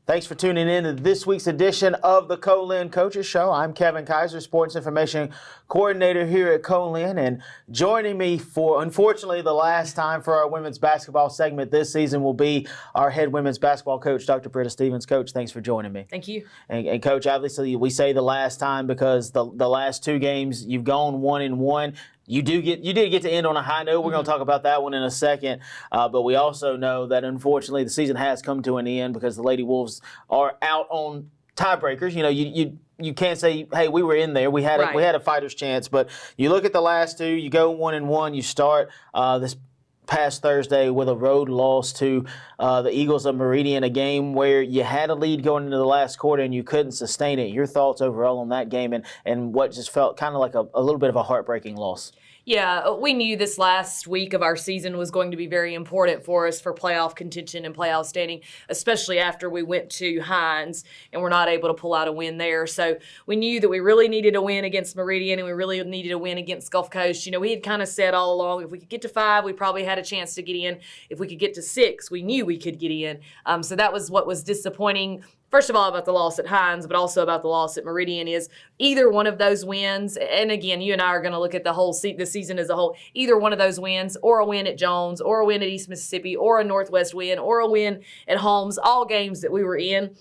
Thanks for tuning in to this week's edition of the Co-Lin Coaches Show. I'm Kevin Kyzar, Sports Information Coordinator here at Co-Lin, and joining me for, unfortunately, the last time for our women's basketball segment this season will be our head women's basketball coach, Dr. Britta Stevens. Coach, thanks for joining me. Thank you. And Coach, obviously we say the last time because the last two games you've gone 1-1. You did get to end on a high note. We're going to talk about that one in a second. But we also know that, unfortunately, the season has come to an end because the Lady Wolves are out on tiebreakers. You know, you can't say, hey, we were in there. We had a fighter's chance. But you look at the last two. You go 1-1. You start this past Thursday with a road loss to the Eagles of Meridian, a game where you had a lead going into the last quarter and you couldn't sustain it. Your thoughts overall on that game and what just felt kind of like a little bit of a heartbreaking loss? Yeah, we knew this last week of our season was going to be very important for us for playoff contention and playoff standing, especially after we went to Hines and were not able to pull out a win there. So we knew that we really needed a win against Meridian and we really needed a win against Gulf Coast. You know, we had kind of said all along, if we could get to 5, we probably had a chance to get in. If we could get to 6, we knew we could get in. So that was what was disappointing. First of all, about the loss at Hines, but also about the loss at Meridian is either one of those wins, and again, you and I are going to look at the season as a whole, either one of those wins or a win at Jones or a win at East Mississippi or a Northwest win or a win at Holmes, all games that we were in.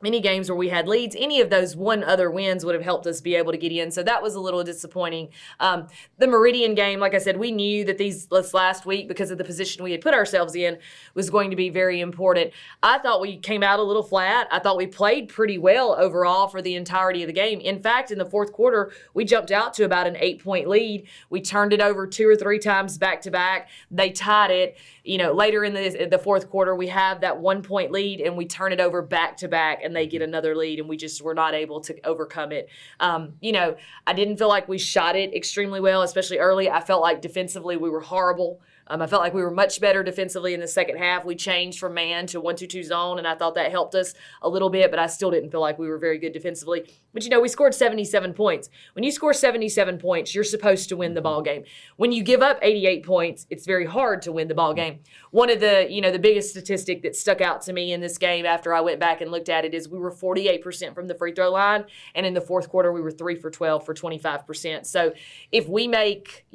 Many games where we had leads, any of those one other wins would have helped us be able to get in. So that was a little disappointing. The Meridian game, like I said, we knew that this last week, because of the position we had put ourselves in, was going to be very important. I thought we came out a little flat. I thought we played pretty well overall for the entirety of the game. In fact, in the fourth quarter, we jumped out to about an 8-point lead. We turned it over 2 or 3 times back to back. They tied it. You know, later in the fourth quarter, we have that 1-point lead and we turn it over back to back and they get another lead and we just were not able to overcome it. You know, I didn't feel like we shot it extremely well, especially early. I felt like defensively we were horrible. I felt like we were much better defensively in the second half. We changed from man to 1-2-2 zone, and I thought that helped us a little bit, but I still didn't feel like we were very good defensively. But, you know, we scored 77 points. When you score 77 points, you're supposed to win the ball game. When you give up 88 points, it's very hard to win the ball game. One of the, the biggest statistic that stuck out to me in this game after I went back and looked at it is we were 48% from the free throw line, and in the fourth quarter, we were 3 for 12 for 25%. So if we make,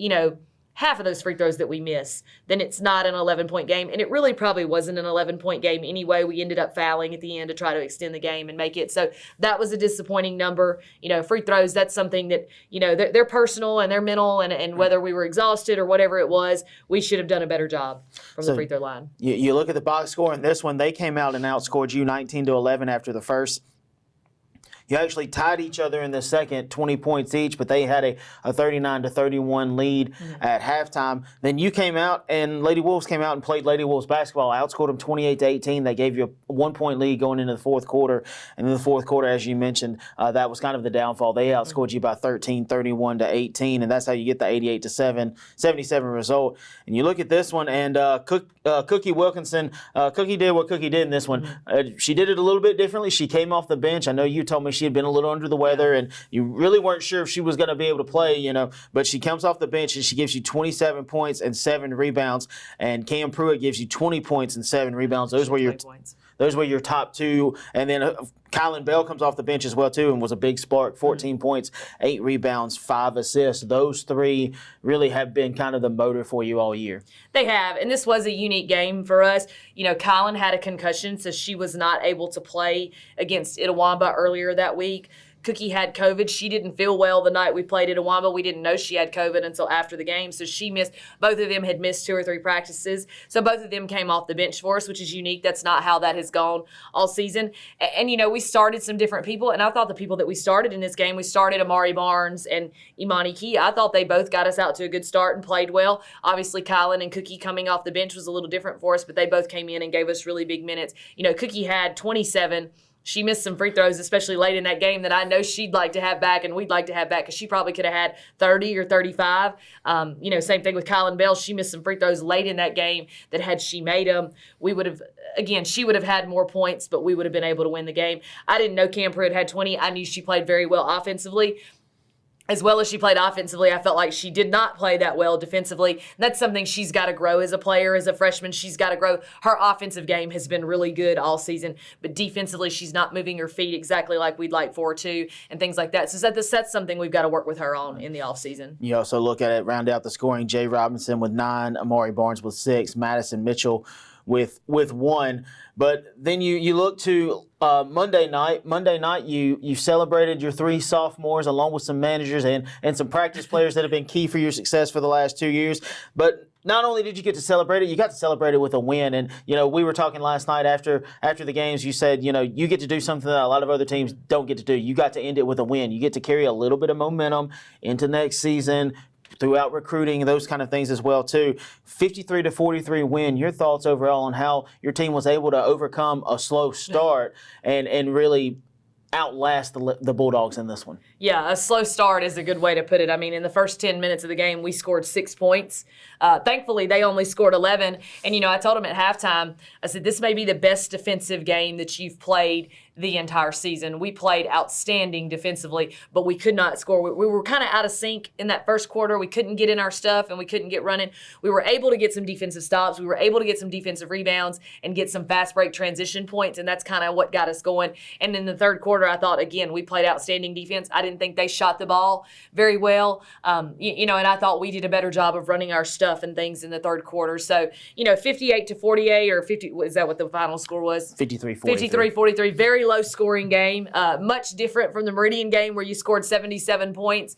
half of those free throws that we miss, then it's not an 11-point game. And it really probably wasn't an 11-point game anyway. We ended up fouling at the end to try to extend the game and make it. So that was a disappointing number. Free throws, that's something that, they're personal and they're mental, and whether we were exhausted or whatever it was, we should have done a better job from the free throw line. You look at the box score in this one, they came out and outscored you 19-11 after the first. You actually tied each other in the second, 20 points each, but they had a 39-31 lead at halftime. Then you came out, and Lady Wolves came out and played Lady Wolves basketball, outscored them 28-18. They gave you a 1-point lead going into the fourth quarter. And in the fourth quarter, as you mentioned, that was kind of the downfall. They outscored you by 13, 31-18, and that's how you get the 88-77 result. And you look at this one, and Cookie Wilkinson, Cookie did what Cookie did in this one. She did it a little bit differently. She came off the bench. I know you told me she had been a little under the weather, and you really weren't sure if she was going to be able to play, but she comes off the bench and she gives you 27 points and 7 rebounds, and Cam Pruitt gives you 20 points and 7 rebounds. Those were your top two, and then Kylan Bell comes off the bench as well too and was a big spark, 14 points, 8 rebounds, 5 assists. Those 3 really have been kind of the motor for you all year. They have, and this was a unique game for us. Kylan had a concussion, so she was not able to play against Itawamba earlier that week. Cookie had COVID. She didn't feel well the night we played at Itawamba. We didn't know she had COVID until after the game, so she missed. Both of them had missed 2 or 3 practices, so both of them came off the bench for us, which is unique. That's not how that has gone all season. And we started some different people, and I thought the people that we started in this game, we started Amari Barnes and Imani Key. I thought they both got us out to a good start and played well. Obviously, Kylan and Cookie coming off the bench was a little different for us, but they both came in and gave us really big minutes. Cookie had 27. She missed some free throws, especially late in that game, that I know she'd like to have back and we'd like to have back, because she probably could have had 30 or 35. Same thing with Kylan Bell. She missed some free throws late in that game that had she made them, we would have, again, she would have had more points, but we would have been able to win the game. I didn't know Cam Pruitt had 20. I knew she played very well offensively. as well as she played offensively, I felt like she did not play that well defensively. That's something she's got to grow as a player, as a freshman. She's got to grow. Her offensive game has been really good all season, but defensively, she's not moving her feet exactly like we'd like for her to, and things like that. So that's something we've got to work with her on in the offseason. You also look at it, round out the scoring, Jay Robinson with 9, Amari Barnes with 6, Madison Mitchell with 1. But then you look to Monday night. Monday night, you celebrated your 3 sophomores along with some managers and some practice players that have been key for your success for the last 2 years. But not only did you get to celebrate it, you got to celebrate it with a win. And, we were talking last night after the games, you said, you get to do something that a lot of other teams don't get to do. You got to end it with a win. You get to carry a little bit of momentum into next season, throughout recruiting and those kind of things as well too. 53-43 win. Your thoughts overall on how your team was able to overcome a slow start and really outlast the Bulldogs in this one? Yeah, a slow start is a good way to put it. I mean, in the first 10 minutes of the game, we scored 6 points. Thankfully, they only scored 11. And, I told them at halftime, I said, this may be the best defensive game that you've played the entire season. We played outstanding defensively, but we could not score. We were kind of out of sync in that first quarter. We couldn't get in our stuff, and we couldn't get running. We were able to get some defensive stops. We were able to get some defensive rebounds and get some fast break transition points, and that's kind of what got us going. And in the third quarter, I thought, again, we played outstanding defense. I didn't think they shot the ball very well, and I thought we did a better job of running our stuff and things in the third quarter. So, 58-48 or 50, is that what the final score was? 53-43. 53-43, very low scoring game, much different from the Meridian game where you scored 77 points.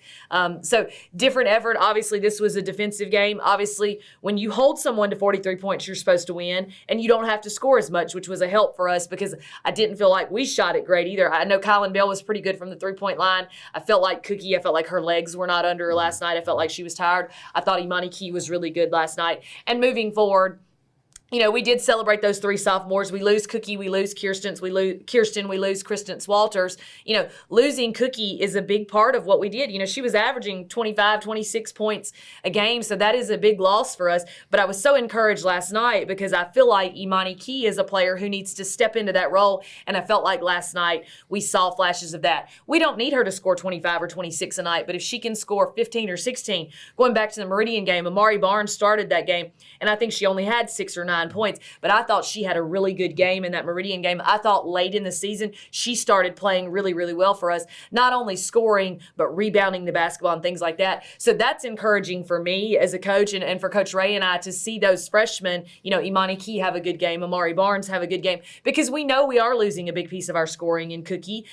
So different effort. Obviously, this was a defensive game. Obviously, when you hold someone to 43 points, you're supposed to win, and you don't have to score as much, which was a help for us because I didn't feel like we shot it great either. I know Co-Lin was pretty good from the three-point line. I felt like her legs were not under her last night. I felt like she was tired. I thought Imani Key was really good last night. And moving forward, we did celebrate those 3 sophomores. We lose Cookie, we lose Kirsten, we lose Kristen Walters. Losing Cookie is a big part of what we did. She was averaging 25, 26 points a game, so that is a big loss for us. But I was so encouraged last night because I feel like Imani Key is a player who needs to step into that role, and I felt like last night we saw flashes of that. We don't need her to score 25 or 26 a night, but if she can score 15 or 16, going back to the Meridian game, Amari Barnes started that game, and I think she only had 6 or 9 points, but I thought she had a really good game in that Meridian game. I thought late in the season, she started playing really, really well for us, not only scoring, but rebounding the basketball and things like that. So that's encouraging for me as a coach and for Coach Ray and I to see those freshmen, Imani Key have a good game, Amari Barnes have a good game, because we know we are losing a big piece of our scoring in Cookie.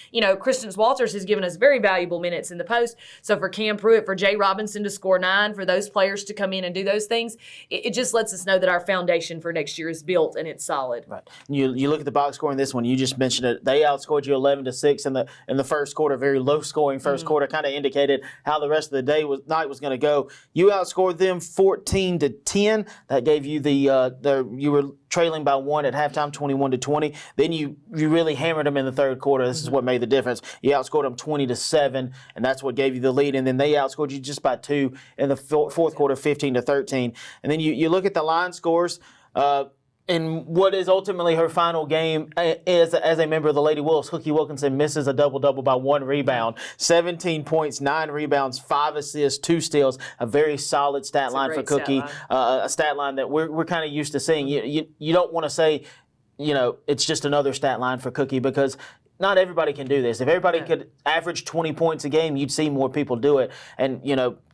Kristen Walters has given us very valuable minutes in the post. So for Cam Pruitt, for Jay Robinson to score 9, for those players to come in and do those things, it just lets us know that our foundation for next year is built and it's solid. Right. You look at the box score in this one. You just mentioned it. They outscored you 11-6 in the first quarter. Very low scoring first quarter. Kind of indicated how the rest of the night was going to go. You outscored them 14-10. That gave you you were trailing by 1 at halftime, 21-20. Then you really hammered them in the third quarter. This is what made the difference. You outscored them 20-7, and that's what gave you the lead. And then they outscored you just by 2 in the fourth quarter, 15-13. And then you look at the line scores. In what is ultimately her final game as a member of the Lady Wolves, Cookie Wilkinson misses a double-double by 1 rebound, 17 points, 9 rebounds, 5 assists, 2 steals, a very solid stat line for Cookie, a stat line that we're kind of used to seeing. You don't want to say, it's just another stat line for Cookie because not everybody can do this. If everybody could average 20 points a game, you'd see more people do it. And,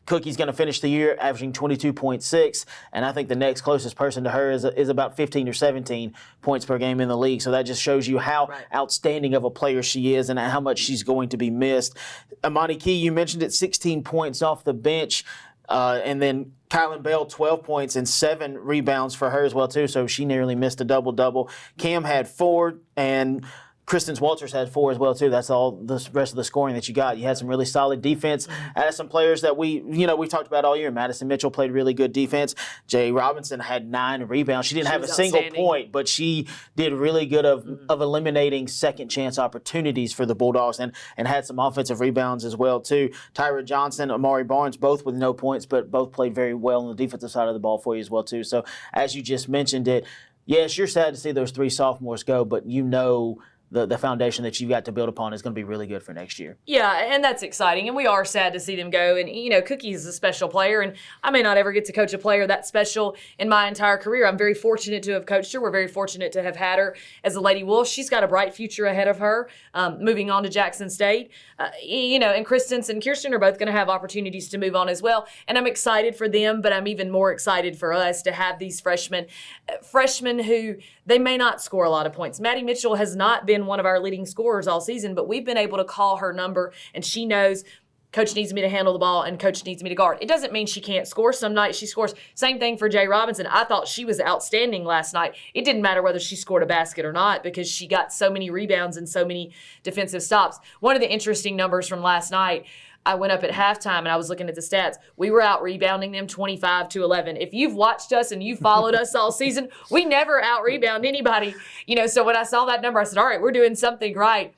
Cookie's going to finish the year averaging 22.6, and I think the next closest person to her is about 15 or 17 points per game in the league. So that just shows you how outstanding of a player she is and how much she's going to be missed. Imani Key, you mentioned it, 16 points off the bench, and then Kylan Bell, 12 points and 7 rebounds for her as well, too, so she nearly missed a double-double. Cam had 4, and Kristen Walters had 4 as well, too. That's all the rest of the scoring that you got. You had some really solid defense. Added some players that we've talked about all year. Madison Mitchell played really good defense. Jay Robinson had 9 rebounds. She didn't have a single point, but she did really good of eliminating second chance opportunities for the Bulldogs and had some offensive rebounds as well, too. Tyra Johnson, Amari Barnes, both with no points, but both played very well on the defensive side of the ball for you as well, too. So as you just mentioned it, yes, you're sad to see those 3 sophomores go, but the foundation that you've got to build upon is going to be really good for next year. Yeah, and that's exciting, and we are sad to see them go. And, Cookie is a special player, and I may not ever get to coach a player that special in my entire career. I'm very fortunate to have coached her. We're very fortunate to have had her as a Lady Wolf. She's got a bright future ahead of her, moving on to Jackson State. And Kristen and Kirsten are both going to have opportunities to move on as well, and I'm excited for them, but I'm even more excited for us to have these freshmen who they may not score a lot of points. Maddie Mitchell has not been one of our leading scorers all season, but we've been able to call her number, and she knows Coach needs me to handle the ball and Coach needs me to guard. It doesn't mean she can't score. Some nights she scores. Same thing for Jay Robinson. I thought she was outstanding last night. It didn't matter whether she scored a basket or not because she got so many rebounds and so many defensive stops. One of the interesting numbers from last night, I went up at halftime and I was looking at the stats. We were out rebounding them 25-11. If you've watched us and you followed us all season, we never out rebound anybody. So when I saw that number, I said, all right, we're doing something right.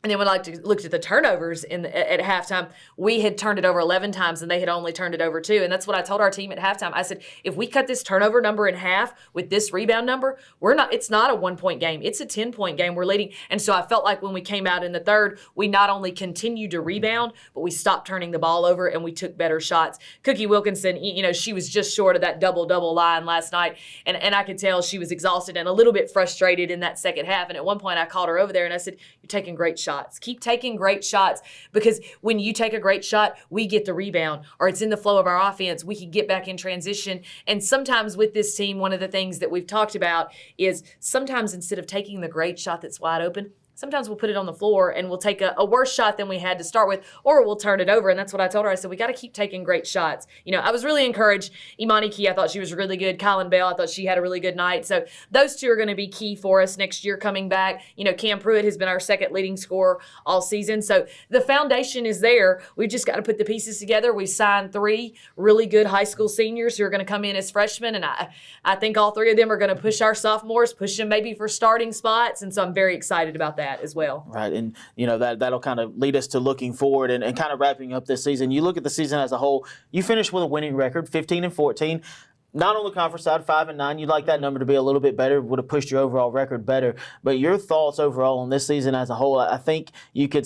And then when I looked at the turnovers at halftime, we had turned it over 11 times and they had only turned it over 2. And that's what I told our team at halftime. I said, if we cut this turnover number in half with this rebound number, it's not a 1-point game. It's a 10-point game. We're leading. And so I felt like when we came out in the third, we not only continued to rebound, but we stopped turning the ball over and we took better shots. Cookie Wilkinson, she was just short of that double-double line last night. And I could tell she was exhausted and a little bit frustrated in that second half. And at one point I called her over there and I said, you're taking great shots. Keep taking great shots because when you take a great shot, we get the rebound or it's in the flow of our offense. We can get back in transition. And sometimes with this team, one of the things that we've talked about is sometimes instead of taking the great shot that's wide open, sometimes we'll put it on the floor and we'll take a worse shot than we had to start with, or we'll turn it over. And that's what I told her. I said, we got to keep taking great shots. I was really encouraged. Imani Key, I thought she was really good. Colin Bell, I thought she had a really good night. So those two are going to be key for us next year coming back. Cam Pruitt has been our second leading scorer all season. So the foundation is there. We've just got to put the pieces together. We signed 3 really good high school seniors who are going to come in as freshmen. And I think all 3 of them are going to push our sophomores, push them maybe for starting spots. And so I'm very excited about that as well. Right, and that'll kind of lead us to looking forward and kind of wrapping up this season. You look at the season as a whole, you finished with a winning record, 15-14. Not on the conference side, 5-9. You'd like that number to be a little bit better, would have pushed your overall record better. But your thoughts overall on this season as a whole, I think you could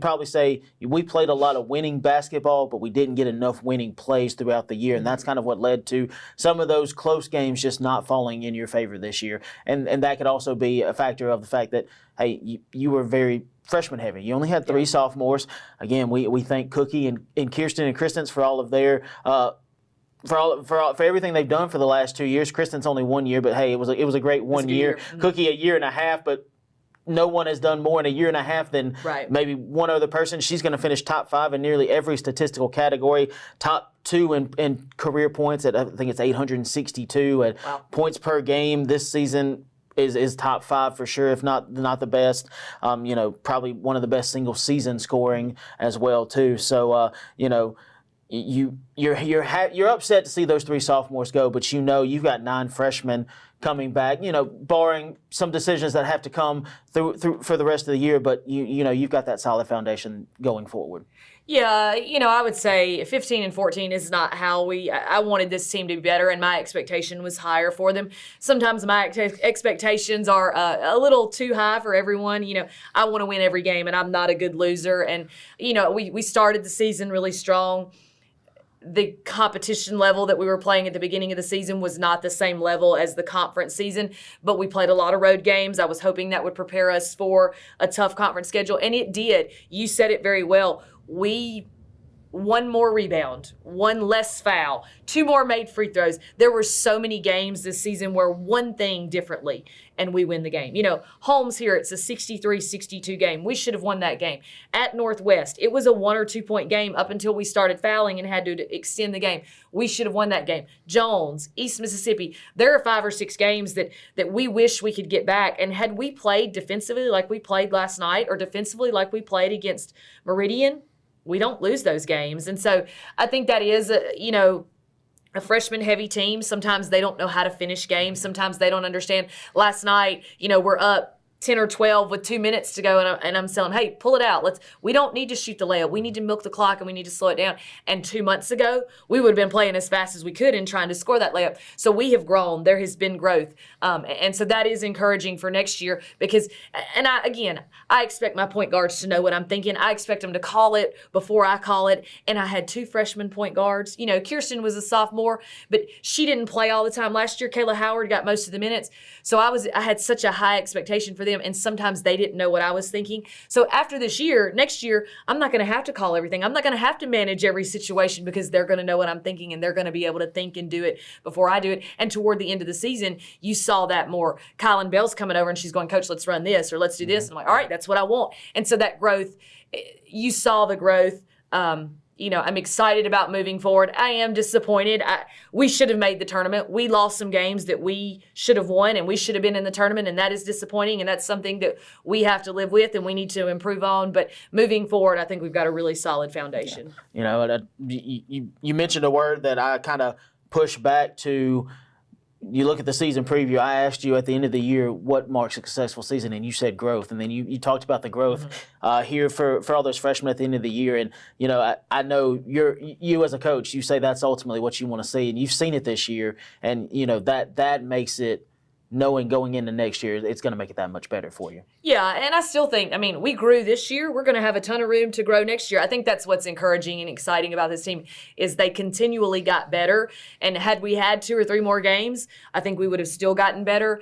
probably say we played a lot of winning basketball, but we didn't get enough winning plays throughout the year. And that's kind of what led to some of those close games just not falling in your favor this year. And that could also be a factor of the fact that, hey, you were very freshman heavy. You only had 3 sophomores. Again, we thank Cookie and Kirsten and Kristen's for all of their for everything they've done for the last 2 years. Kristen's only 1 year, but hey, it was a great 1 year. Mm-hmm. Cookie a year and a half, but no one has done more in a year and a half than maybe one other person. She's going to finish top 5 in nearly every statistical category, top 2 in career points at I think it's 862 at points per game this season. Is top 5 for sure, if not the best. Probably one of the best single season scoring as well too. So you're upset to see those 3 sophomores go, but you've got 9 freshmen coming back. Barring some decisions that have to come through for the rest of the year, but you've got that solid foundation going forward. Yeah, I would say 15-14 is not how I wanted this team to be better, and my expectation was higher for them. Sometimes my expectations are a little too high for everyone. I want to win every game, and I'm not a good loser. And, we started the season really strong. The competition level that we were playing at the beginning of the season was not the same level as the conference season, but we played a lot of road games. I was hoping that would prepare us for a tough conference schedule, and it did. You said it very well. We 1 more rebound, 1 less foul, 2 more made free throws. There were so many games this season where one thing differently and we win the game. Holmes here, it's a 63-62 game. We should have won that game. At Northwest, it was a 1 or 2 point game up until we started fouling and had to extend the game. We should have won that game. Jones, East Mississippi, there are 5 or 6 games that we wish we could get back. And had we played defensively like we played last night or defensively like we played against Meridian, we don't lose those games. And so I think that is, a freshman-heavy team. Sometimes they don't know how to finish games. Sometimes they don't understand. Last night, we're up 10 or 12 with 2 minutes to go, and I'm telling them, hey, pull it out. We don't need to shoot the layup. We need to milk the clock, and we need to slow it down. And 2 months ago, we would have been playing as fast as we could and trying to score that layup. So we have grown. There has been growth. And so that is encouraging for next year because, and I expect my point guards to know what I'm thinking. I expect them to call it before I call it. And I had 2 freshman point guards. You know, Kirsten was a sophomore, but she didn't play all the time. Last year, Meleah Howard got most of the minutes. So I had such a high expectation for them, and sometimes they didn't know what I was thinking. So after this year, next year, I'm not going to have to call everything. I'm not going to have to manage every situation because they're going to know what I'm thinking and they're going to be able to think and do it before I do it. And toward the end of the season, you saw that more. Co-Lin Bell's coming over and she's going, Coach, let's run this or let's do this. And I'm like, all right, that's what I want. And so that growth, you saw the growth. You know, I'm excited about moving forward. I am disappointed. We should have made the tournament. We lost some games that we should have won, and we should have been in the tournament, and that is disappointing, and that's something that we have to live with and we need to improve on. But moving forward, I think we've got a really solid foundation. Yeah. You know, you mentioned a word that I kind of push back to. You look at the season preview, I asked you at the end of the year what marks a successful season, and you said growth. And then you talked about the growth here for all those freshmen at the end of the year. And, you know, I know you as a coach, you say that's ultimately what you want to see. And you've seen it this year. And, you know, that makes it, knowing going into next year, it's going to make it that much better for you. Yeah, and I still think, I mean, we grew this year. We're going to have a ton of room to grow next year. I think that's what's encouraging and exciting about this team is they continually got better. And had we had 2 or 3 more games, I think we would have still gotten better.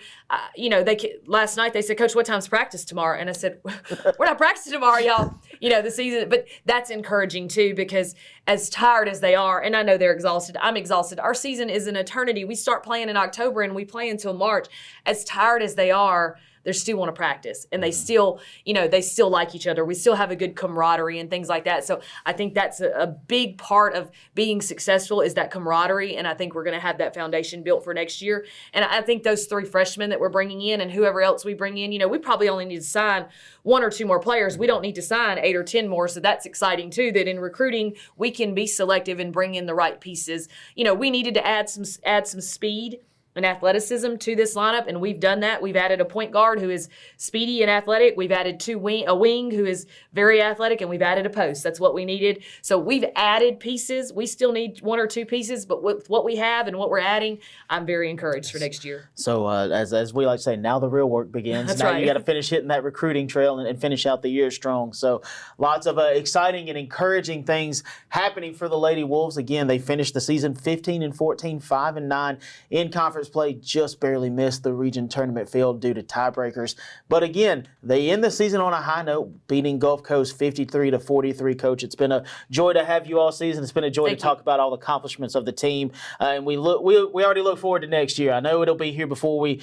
You know, last night they said, Coach, what time's practice tomorrow? And I said, we're not practicing tomorrow, y'all. You know, the season. But that's encouraging, too, because as tired as they are, and I know they're exhausted, I'm exhausted. Our season is an eternity. We start playing in October, and we play until March. As tired as they are, they still want to practice, and they still, you know, they still like each other. We still have a good camaraderie and things like that. So I think that's a big part of being successful is that camaraderie, and I think we're going to have that foundation built for next year. And I think those 3 freshmen that we're bringing in and whoever else we bring in, you know, we probably only need to sign 1 or 2 more players. We don't need to sign 8 or 10 more, so that's exciting too, that in recruiting we can be selective and bring in the right pieces. You know, we needed to add some speed and athleticism to this lineup, and we've done that. We've added a point guard who is speedy and athletic. We've added a wing who is very athletic, and we've added a post. That's what we needed. So we've added pieces. We still need 1 or 2 pieces, but with what we have and what we're adding, I'm very encouraged for next year. So as we like to say, now the real work begins. That's now right. You got to finish hitting that recruiting trail and finish out the year strong. So lots of exciting and encouraging things happening for the Lady Wolves. Again, they finished the season 15-14, 5-9 in conference play, just barely missed the region tournament field due to tiebreakers. But again, they end the season on a high note, beating Gulf Coast 53-43. Coach, it's been a joy to have you all season. It's been a joy to talk about all the accomplishments of the team, and we already look forward to next year. I know it'll be here before we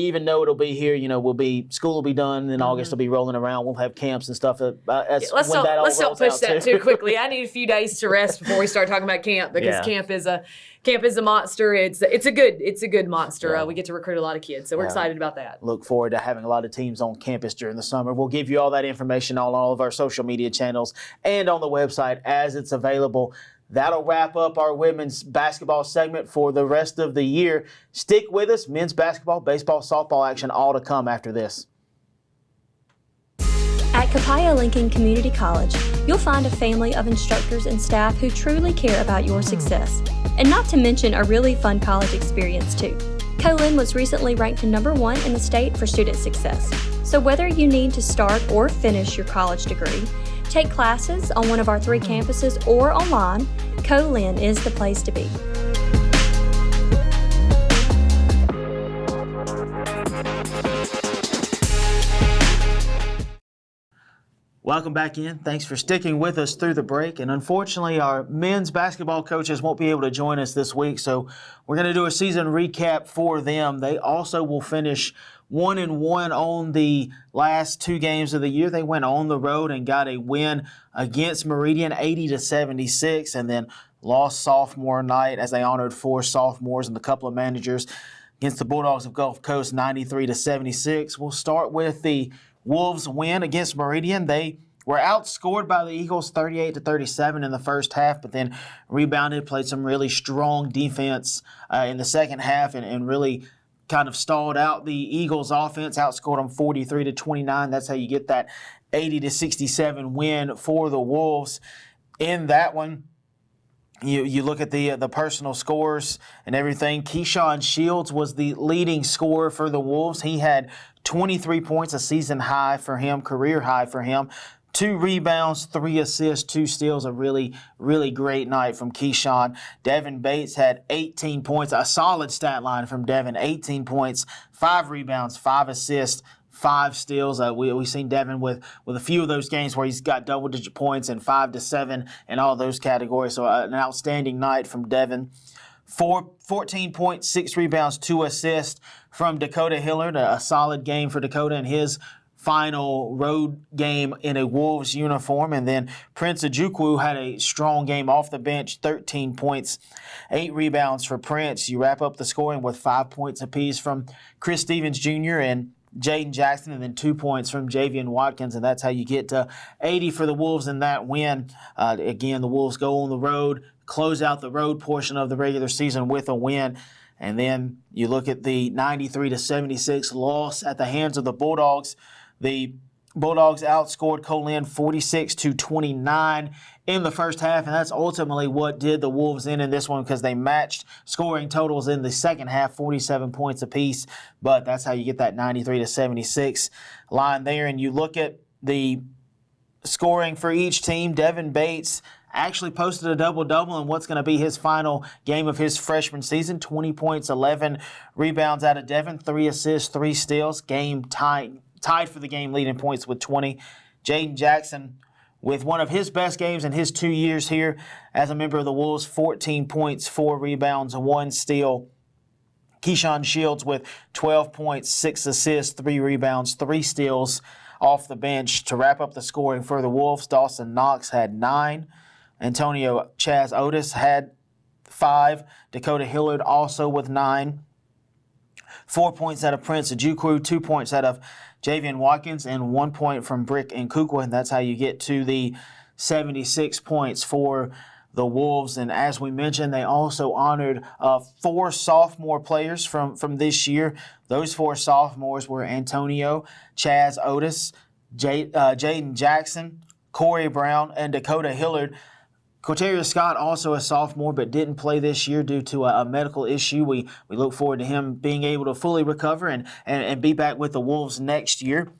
even know it'll be here. You know, school will be done, and August will be rolling around. We'll have camps and stuff. Let's don't push that too quickly. I need a few days to rest before we start talking about camp because camp is a monster. It's a good monster. Yeah. We get to recruit a lot of kids, so we're excited about that. Look forward to having a lot of teams on campus during the summer. We'll give you all that information on all of our social media channels and on the website as it's available. That'll wrap up our women's basketball segment for the rest of the year. Stick with us. Men's basketball, baseball, softball action, all to come after this. At Copiah Lincoln Community College, you'll find a family of instructors and staff who truly care about your success. And not to mention a really fun college experience too. Co-Lin was recently ranked #1 in the state for student success. So whether you need to start or finish your college degree, take classes on one of our 3 campuses or online, Co-Lin is the place to be. Welcome back in. Thanks for sticking with us through the break. And unfortunately, our men's basketball coaches won't be able to join us this week, so we're going to do a season recap for them. They also will finish 1-1 on the last 2 games of the year. They went on the road and got a win against Meridian 80-76, and then lost sophomore night as they honored 4 sophomores and a couple of managers against the Bulldogs of Gulf Coast 93-76. We'll start with the Wolves win against Meridian. They were outscored by the Eagles 38-37 in the first half, but then rebounded, played some really strong defense in the second half, and really kind of stalled out the Eagles offense, outscored them 43-29. That's how you get that 80-67 win for the Wolves. In that one, you look at the personal scores and everything. Keyshawn Shields was the leading scorer for the Wolves. He had 23 points, a season high for him, career high for him. 2 rebounds, 3 assists, 2 steals, a really, really great night from Keyshawn. Devin Bates had 18 points, a solid stat line from Devin, 18 points, 5 rebounds, 5 assists, 5 steals. We've seen Devin with a few of those games where he's got double-digit points and 5 to 7 in all those categories. So an outstanding night from Devin. 14 points, 6 rebounds, 2 assists from Dakota Hillard. A solid game for Dakota in his final road game in a Wolves uniform. And then Prince Ojukwu had a strong game off the bench, 13 points, 8 rebounds for Prince. You wrap up the scoring with 5 points apiece from Chris Stevens Jr. and Jaden Jackson, and then 2 points from Javian Watkins, and that's how you get to 80 for the Wolves in that win. Again, the Wolves go on the road, close out the road portion of the regular season with a win. And then you look at the 93-76 loss at the hands of the Bulldogs. The Bulldogs outscored Co-Lin 46-29 in the first half, and that's ultimately what did the Wolves in this one, because they matched scoring totals in the second half, 47 points apiece. But that's how you get that 93-76 line there. And you look at the scoring for each team. Devin Bates actually posted a double-double in what's going to be his final game of his freshman season. 20 points, 11 rebounds out of Devin, 3 assists, 3 steals. Game tied for the game lead in points with 20. Jaden Jackson with one of his best games in his 2 years here as a member of the Wolves, 14 points, 4 rebounds, 1 steal. Keyshawn Shields with 12 points, 6 assists, 3 rebounds, 3 steals off the bench to wrap up the scoring for the Wolves. Dawson Knox had 9. Antonio Chaz Otis had 5. Dakota Hillard also with 9. 4 points out of Prince Ojukwu, 2 points out of Javian Watkins, and 1 point from Brick and Kukwa, and that's how you get to the 76 points for the Wolves. And as we mentioned, they also honored 4 sophomore players from this year. Those 4 sophomores were Antonio Chaz Otis, Jaden Jackson, Corey Brown, and Dakota Hillard. Quateria Scott, also a sophomore, but didn't play this year due to a medical issue. We look forward to him being able to fully recover and be back with the Wolves next year.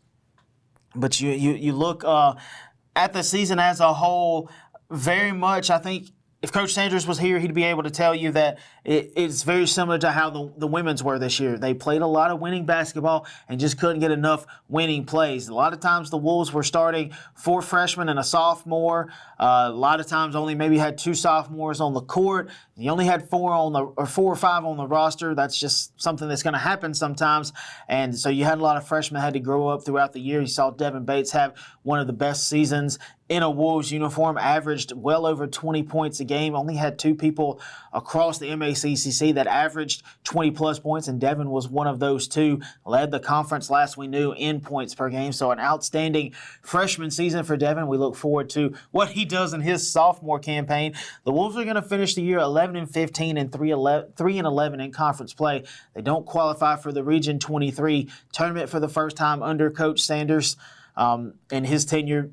But you look at the season as a whole, very much, I think, if Coach Sanders was here, he'd be able to tell you that it's very similar to how the women's were this year. They played a lot of winning basketball and just couldn't get enough winning plays. A lot of times the Wolves were starting 4 freshmen and a sophomore. A lot of times only maybe had 2 sophomores on the court. You only had 4 or 5 on the roster. That's just something that's going to happen sometimes. And so you had a lot of freshmen that had to grow up throughout the year. You saw Devin Bates have one of the best seasons in a Wolves uniform, averaged well over 20 points a game. Only had 2 people across the MACCC that averaged 20-plus points, and Devin was one of those 2. Led the conference last we knew in points per game. So an outstanding freshman season for Devin. We look forward to what he does in his sophomore campaign. The Wolves are going to finish the year 11-15 and 3-11 in conference play. They don't qualify for the Region 23 tournament for the first time under Coach Sanders in his tenure.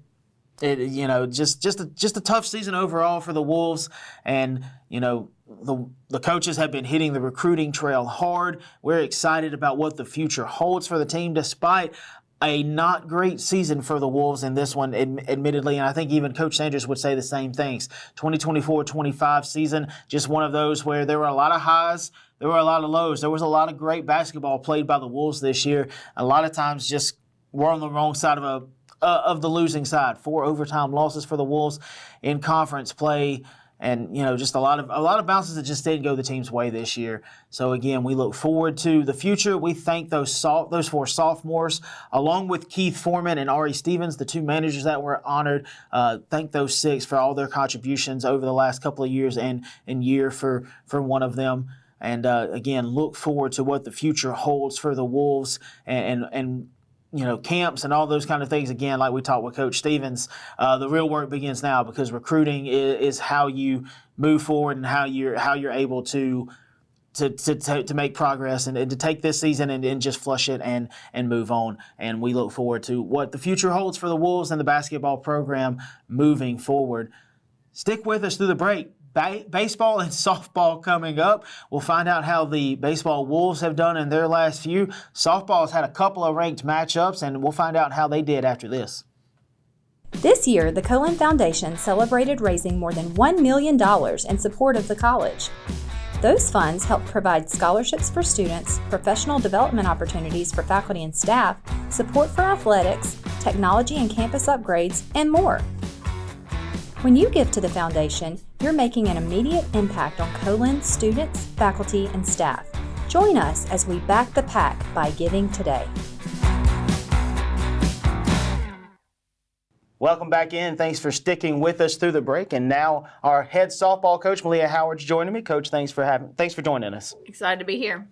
Just a tough season overall for the Wolves, and the coaches have been hitting the recruiting trail hard. We're excited about what the future holds for the team, despite a not great season for the Wolves in this one, admittedly, and I think even Coach Sanders would say the same things. 2024-25 season, just one of those where there were a lot of highs, there were a lot of lows. There was a lot of great basketball played by the Wolves this year. A lot of times just we're on the wrong side of the losing side. 4 overtime losses for the Wolves in conference play, and just a lot of bounces that just didn't go the team's way this year. So again, we look forward to the future. We thank those 4 sophomores, along with Keith Foreman and Ari Stevens, the 2 managers that were honored. Thank those 6 for all their contributions over the last couple of years and year for one of them. And again, look forward to what the future holds for the Wolves and camps and all those kind of things. Again, like we talked with Coach Stevens, the real work begins now, because recruiting is how you move forward and how you're able to to make progress and to take this season and just flush it and move on. And we look forward to what the future holds for the Wolves and the basketball program moving forward. Stick with us through the break. Baseball and softball coming up. We'll find out how the baseball Wolves have done in their last few. Softball has had a couple of ranked matchups, and we'll find out how they did after this. This year, the Co-Lin Foundation celebrated raising more than $1 million in support of the college. Those funds help provide scholarships for students, professional development opportunities for faculty and staff, support for athletics, technology and campus upgrades, and more. When you give to the foundation, you're making an immediate impact on Co-Lin students, faculty, and staff. Join us as we back the pack by giving today. Welcome back in. Thanks for sticking with us through the break. And now our head softball coach, Meleah Howard, is joining me. Coach, thanks for joining us. Excited to be here.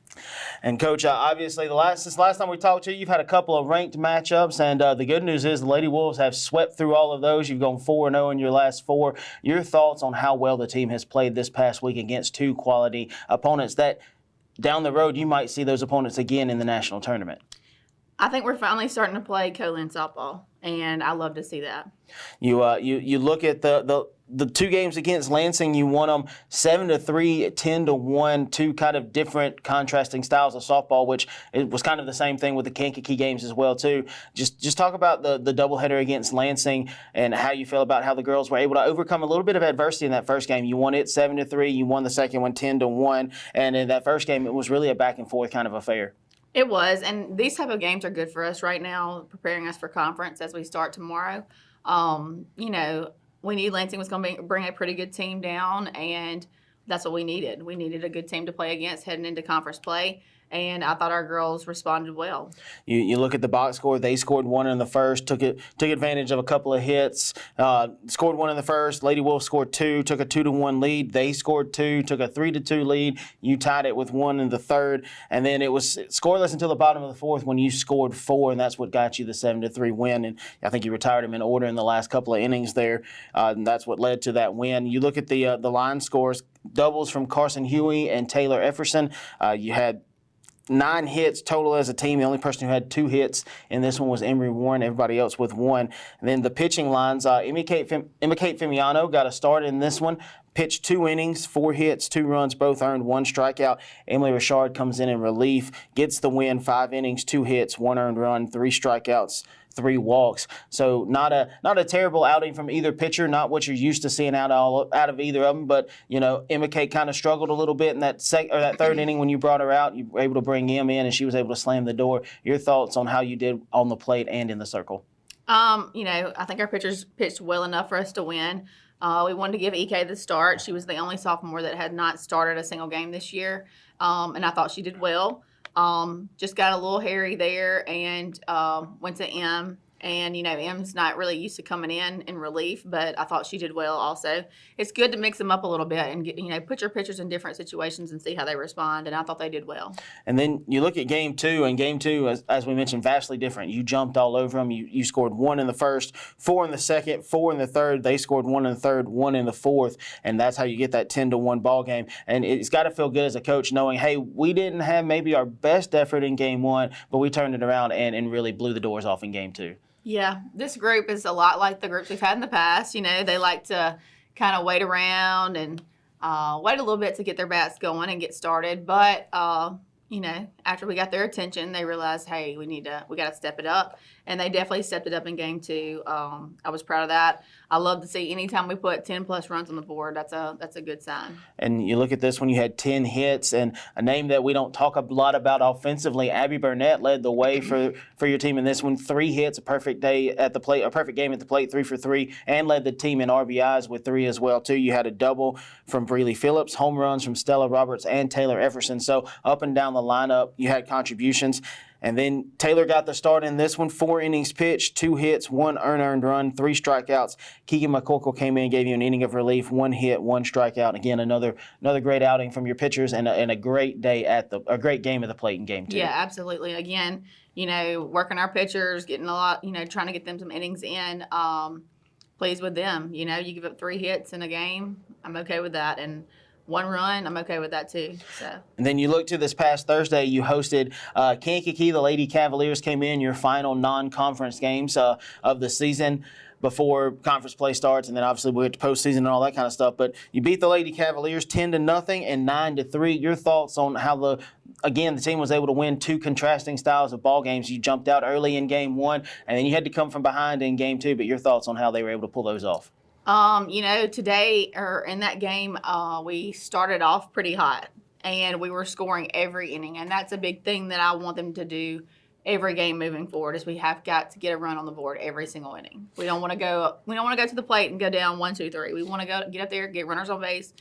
And Coach, obviously, since last time we talked to you, you've had a couple of ranked matchups, and the good news is the Lady Wolves have swept through all of those. You've gone 4-0 in your last 4. Your thoughts on how well the team has played this past week against 2 quality opponents that down the road you might see those opponents again in the national tournament? I think we're finally starting to play Co-Lin softball, and I love to see that. You look at the 2 games against Lansing, you won them 7-3, 10-1, 2 kind of different contrasting styles of softball, which it was kind of the same thing with the Kankakee games as well too. Just talk about the doubleheader against Lansing and how you feel about how the girls were able to overcome a little bit of adversity in that first game. You won it 7-3, you won the second one 10-1, and in that first game it was really a back and forth kind of affair. It was, and these type of games are good for us right now, preparing us for conference as we start tomorrow. We knew Lansing was going to bring a pretty good team down, and that's what we needed. We needed a good team to play against heading into conference play, and I thought our girls responded well. You look at the box score. They scored 1 in the first, took advantage of a couple of hits, scored 1 in the first. Lady Wolves scored 2, took a 2-1 lead. They scored 2, took a 3-2 lead. You tied it with 1 in the third, and then it was scoreless until the bottom of the fourth when you scored 4, and that's what got you the 7-3 win. And I think you retired them in order in the last couple of innings there, and that's what led to that win. You look at the line scores, doubles from Carson Huey and Taylor Efferson. You had 9 hits total as a team. The only person who had 2 hits in this one was Emery Warren, everybody else with 1. And then the pitching lines, Emma Kate Fimiano got a start in this one, pitched 2 innings, 4 hits, 2 runs, both earned, 1 strikeout. Emily Richard comes in relief, gets the win, 5 innings, 2 hits, 1 earned run, 3 strikeouts, 3 walks. So not a terrible outing from either pitcher, not what you're used to seeing out of either of them. But Emma Kate kind of struggled a little bit in that third inning when you brought her out. You were able to bring Em in, and she was able to slam the door. Your thoughts on how you did on the plate and in the circle? I think our pitchers pitched well enough for us to win. We wanted to give EK the start. She was the only sophomore that had not started a single game this year, and I thought she did well. Just got a little hairy there and went to M. And, M's not really used to coming in relief, but I thought she did well also. It's good to mix them up a little bit and, put your pitchers in different situations and see how they respond, and I thought they did well. And then you look at Game 2, and Game 2, as we mentioned, vastly different. You jumped all over them. You scored 1 in the first, 4 in the second, 4 in the third. They scored 1 in the third, 1 in the fourth, and that's how you get that 10-1 ball game. And it's got to feel good as a coach knowing, hey, we didn't have maybe our best effort in Game 1, but we turned it around and really blew the doors off in Game 2. Yeah, this group is a lot like the groups we've had in the past. They like to kind of wait around and wait a little bit to get their bats going and get started. But, after we got their attention, they realized, hey, we got to step it up. And they definitely stepped it up in Game 2. I was proud of that. I love to see anytime we put 10-plus runs on the board, that's a good sign. And you look at this one, you had 10 hits, and a name that we don't talk a lot about offensively, Abby Burnett led the way for your team in this one. 3 hits, a perfect day at the plate, a perfect game at the plate, 3 for 3, and led the team in RBIs with 3 as well, too. You had a double from Breeley Phillips, home runs from Stella Roberts and Taylor Efferson. So up and down the lineup, you had contributions. And then Taylor got the start in this one, 4 innings pitched, 2 hits, 1 earned run, 3 strikeouts. Keegan McCorkle came in and gave you an inning of relief, 1 hit, 1 strikeout. Again, another great outing from your pitchers and a great day a great game at the plate in Game 2. Yeah, absolutely. Again, working our pitchers, getting a lot, trying to get them some innings in. Pleased with them. You give up 3 hits in a game, I'm okay with that. And one run, I'm okay with that too. So. And then you look to this past Thursday, you hosted Kankakee. The Lady Cavaliers came in your final non-conference games of the season before conference play starts, and then obviously we went to postseason and all that kind of stuff. But you beat the Lady Cavaliers 10-0 and 9-3. Your thoughts on how the team was able to win two contrasting styles of ball games? You jumped out early in game one, and then you had to come from behind in game two. But your thoughts on how they were able to pull those off? Today or in that game, we started off pretty hot, and we were scoring every inning, and that's a big thing that I want them to do every game moving forward. Is we have got to get a run on the board every single inning. We don't want to go to the plate and go down 1, 2, 3. We want to get up there, get runners on base,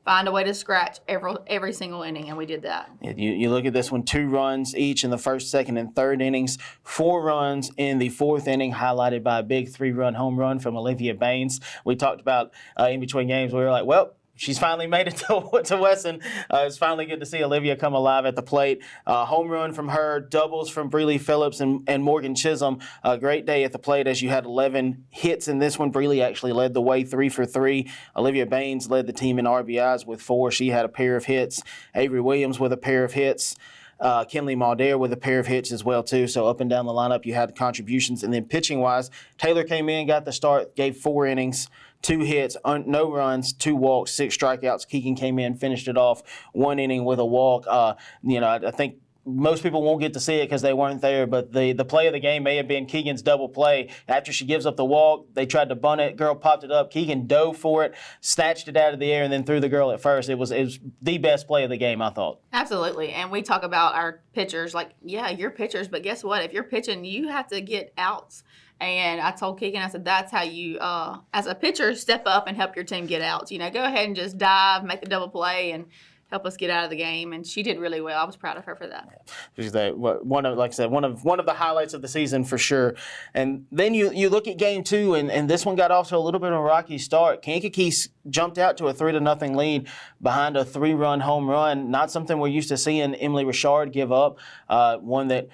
find a way to scratch every single inning, and we did that. You look at this one, 2 runs each in the first, second, and third innings, 4 runs in the fourth inning, highlighted by a big 3-run home run from Meleah Baines. We talked about in between games, we were like, well, she's finally made it to Wesson. It's finally good to see Olivia come alive at the plate. Home run from her, doubles from Breely Phillips and Morgan Chisholm. A great day at the plate as you had 11 hits in this one. Breely actually led the way 3 for 3. Olivia Baines led the team in RBIs with 4. She had a pair of hits. Avery Williams with a pair of hits. Kinley Mulder with a pair of hits as well, too. So up and down the lineup, you had contributions. And then pitching-wise, Taylor came in, got the start, gave 4 innings, 2 hits, no runs, 2 walks, 6 strikeouts. Keegan came in, finished it off 1 inning with a walk. I think most people won't get to see it because they weren't there, but the play of the game may have been Keegan's double play. After she gives up the walk, they tried to bunt it. Girl popped it up. Keegan dove for it, snatched it out of the air, and then threw the girl at first. It was the best play of the game, I thought. Absolutely. And we talk about our pitchers, like, yeah, you're pitchers, but guess what? If you're pitching, you have to get outs. And I told Keegan, I said, that's how you, as a pitcher, step up and help your team get outs. Go ahead and just dive, make the double play, and help us get out of the game. And she did really well. I was proud of her for that. She's one of the highlights of the season for sure. And then you look at game 2, and this one got off to a little bit of a rocky start. Kankakee jumped out to a 3-0 lead behind a 3-run home run. Not something we're used to seeing Emily Richard give up. One that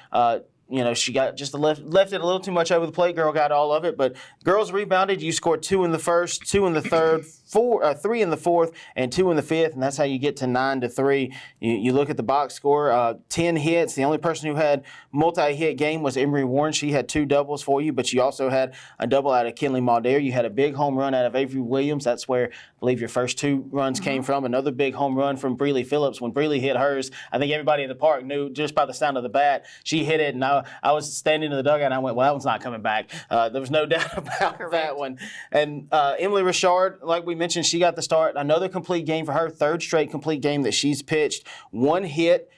she got just left it a little too much over the plate. Girl got all of it, but girls rebounded. You scored 2 in the first, 2 in the third, 3 in the fourth, and 2 in the fifth, and that's how you get to 9-3. You look at the box score, 10 hits. The only person who had multi-hit game was Emery Warren. She had 2 doubles for you, but you also had a double out of Kinley Mulder. You had a big home run out of Avery Williams. That's where I believe your first 2 runs came from. Another big home run from Breely Phillips. When Breely hit hers, I think everybody in the park knew just by the sound of the bat. She hit it, and I was standing in the dugout, and I went, well, that one's not coming back. There was no doubt about that one. And Emily Richard, like we mentioned, she got the start. Another complete game for her, 3rd straight complete game that she's pitched. 1 hit.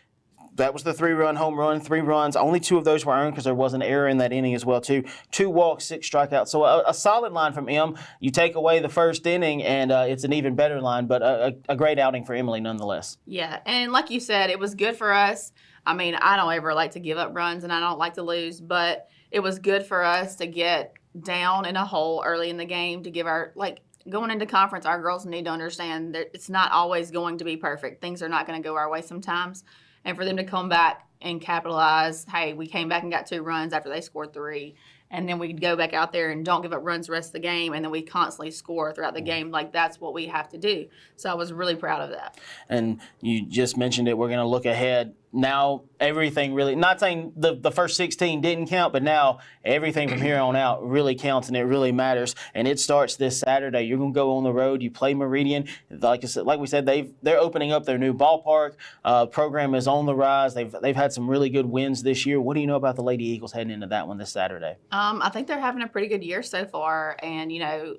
That was the 3-run home run, 3 runs. Only 2 of those were earned because there was an error in that inning as well, too. 2 walks, 6 strikeouts. So a solid line from Em. You take away the first inning, and it's an even better line, but a great outing for Emily nonetheless. Yeah, and like you said, it was good for us. I mean, I don't ever like to give up runs, and I don't like to lose, but it was good for us to get down in a hole early in the game to give going into conference, our girls need to understand that it's not always going to be perfect. Things are not going to go our way sometimes. And for them to come back and capitalize, hey, we came back and got 2 runs after they scored 3. And then we go back out there and don't give up runs the rest of the game, and then we constantly score throughout the game. That's what we have to do. So I was really proud of that. And you just mentioned it. We're going to look ahead. Now everything really, not saying the first 16 didn't count, but now everything from here on out really counts, and it really matters. And it starts this Saturday. You're going to go on the road. You play Meridian. Like we said, they're opening up their new ballpark. Program is on the rise. They've had some really good wins this year. What do you know about the Lady Eagles heading into that one this Saturday? I think they're having a pretty good year so far. And,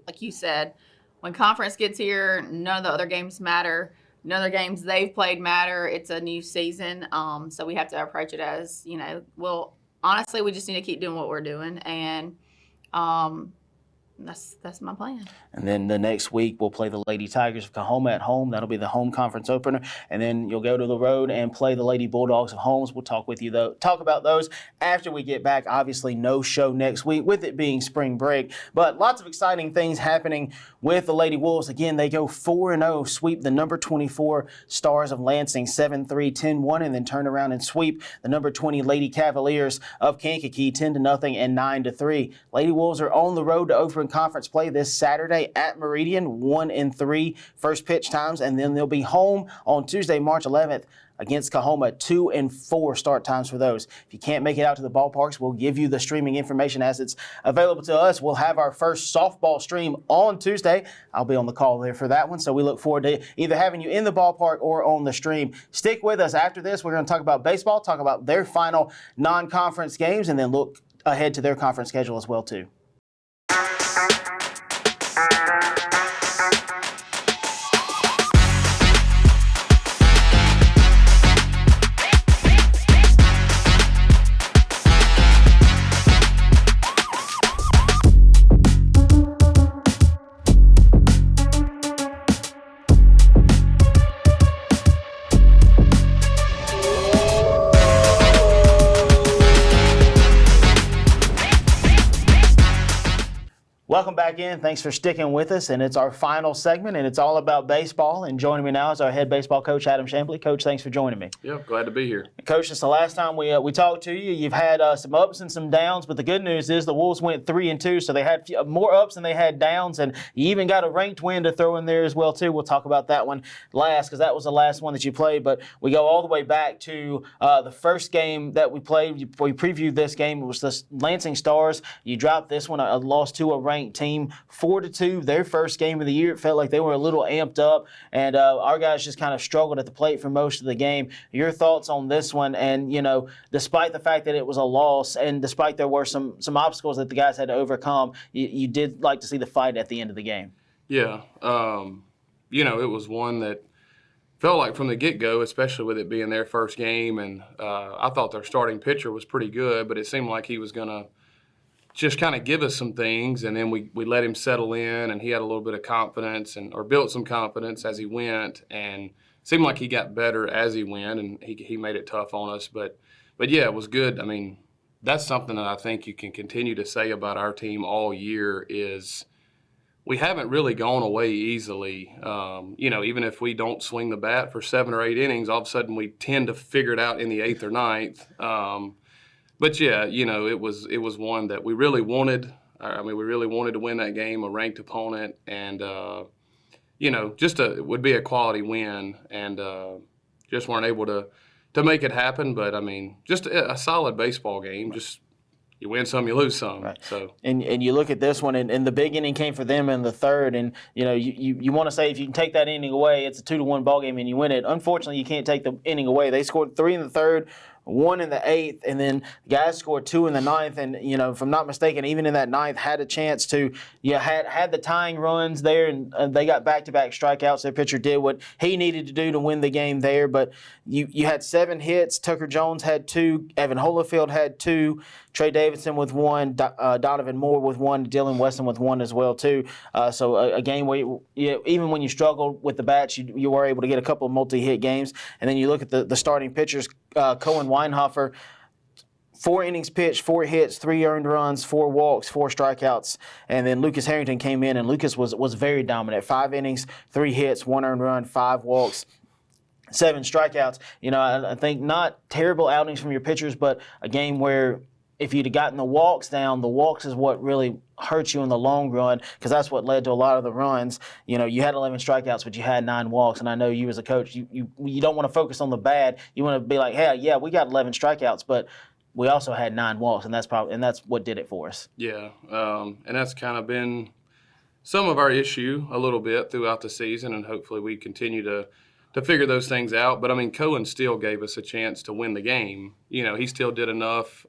like you said, when conference gets here, none of the other games matter. None of the games they've played matter. It's a new season. So we have to approach it as, well, honestly, we just need to keep doing what we're doing. And that's my plan. And then the next week we'll play the Lady Tigers of Coahoma at home. That'll be the home conference opener. And then you'll go to the road and play the Lady Bulldogs of Holmes. We'll talk about those after we get back. Obviously, no show next week with it being spring break, but lots of exciting things happening with the Lady Wolves. Again, they go 4-0, sweep the number 24 Stars of Lansing 7-3, 10-1, and then turn around and sweep the number 20 Lady Cavaliers of Kankakee 10-0 and 9-3. Lady Wolves are on the road to open non-conference play this Saturday at Meridian, 1-3 first pitch times, and then they'll be home on Tuesday, March 11th against Coahoma, 2-4 start times for those. If you can't make it out to the ballparks, we'll give you the streaming information as it's available to us. We'll have our first softball stream on Tuesday. I'll be on the call there for that one, so we look forward to either having you in the ballpark or on the stream. Stick with us. After this, we're going to talk about baseball, talk about their final non-conference games, and then look ahead to their conference schedule as well, too. Welcome back in. Thanks for sticking with us. And it's our final segment, and it's all about baseball. And joining me now is our head baseball coach, Adam Chamblee. Coach, thanks for joining me. Yeah, glad to be here. Coach, since the last time we talked to you, you've had some ups and some downs, but the good news is the Wolves went 3-2, so they had more ups than they had downs, and you even got a ranked win to throw in there as well, too. We'll talk about that one last because that was the last one that you played, but we go all the way back to the first game that we played. We previewed this game. It was the Lansing Stars. You dropped this one, a loss to a ranked team, 4-2, their first game of the year. It felt like they were a little amped up, and our guys just kind of struggled at the plate for most of the game. Your thoughts on this one? And, you know, despite the fact that it was a loss and despite there were some obstacles that the guys had to overcome, you did like to see the fight at the end of the game. Yeah. You know, it was one that felt like from the get-go, especially with it being their first game, and I thought their starting pitcher was pretty good, but it seemed like he was going to just kind of give us some things, and then we let him settle in, and he had a little bit of confidence or built some confidence as he went, and it seemed like he got better as he went, and he made it tough on us. But yeah, it was good. I mean, that's something that I think you can continue to say about our team all year is we haven't really gone away easily. You know, even if we don't swing the bat for 7 or 8 innings, all of a sudden we tend to figure it out in the 8th or 9th. But yeah, you know, it was one that we really wanted. I mean, we really wanted to win that game, a ranked opponent, and you know, it would be a quality win, and just weren't able to make it happen. But I mean, just a solid baseball game. Just you win some, you lose some. Right. So and you look at this one, and the big inning came for them in the third, and you know you want to say if you can take that inning away, it's a 2-1 ball game and you win it. Unfortunately, you can't take the inning away. They scored 3 in the third, 1 in the 8th, and then the guys scored 2 in the 9th. And you know, if I'm not mistaken, even in that 9th, had a chance to had the tying runs there, and they got back-to-back strikeouts. Their pitcher did what he needed to do to win the game there. But you had 7 hits. Tucker Jones had 2. Evan Holyfield had 2. Trey Davidson with 1. Donovan Moore with 1. Dylan Weston with 1 as well too. So a game where even when you struggled with the bats, you were able to get a couple of multi-hit games. And then you look at the starting pitchers. Cohen Weinhofer, 4 innings pitched, 4 hits, 3 earned runs, 4 walks, 4 strikeouts. And then Lucas Harrington came in, and Lucas was very dominant. 5 innings, 3 hits, 1 earned run, 5 walks, 7 strikeouts. You know, I think not terrible outings from your pitchers, but a game where if you'd have gotten the walks down, the walks is what really hurts you in the long run, because that's what led to a lot of the runs. You know, you had 11 strikeouts, but you had 9 walks, and I know you as a coach, you don't want to focus on the bad. You want to be like, hey, yeah, we got 11 strikeouts, but we also had 9 walks, and that's what did it for us. Yeah, and that's kind of been some of our issue a little bit throughout the season, and hopefully we continue to figure those things out. But I mean, Co-Lin still gave us a chance to win the game. You know, he still did enough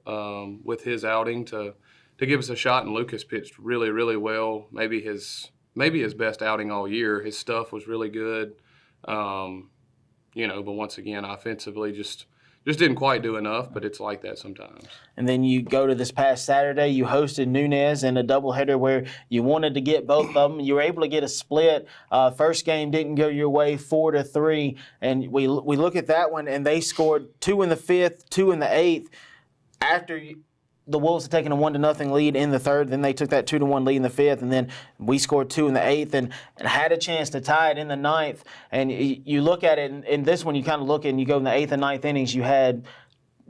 with his outing to give us a shot, and Lucas pitched really, really well. Maybe his best outing all year. His stuff was really good. You know, but once again, offensively just didn't quite do enough, but it's like that sometimes. And then you go to this past Saturday, you hosted Nunez in a doubleheader where you wanted to get both of them. You were able to get a split. First game didn't go your way, 4-3. And we look at that one, and they scored 2 in the 5th, 2 in the 8th. After the Wolves had taken a 1-0 lead in the 3rd, then they took that 2-1 lead in the 5th, and then we scored 2 in the 8th and had a chance to tie it in the 9th. And you look at it, and in this one you kind of look and you go in the 8th and 9th innings, you had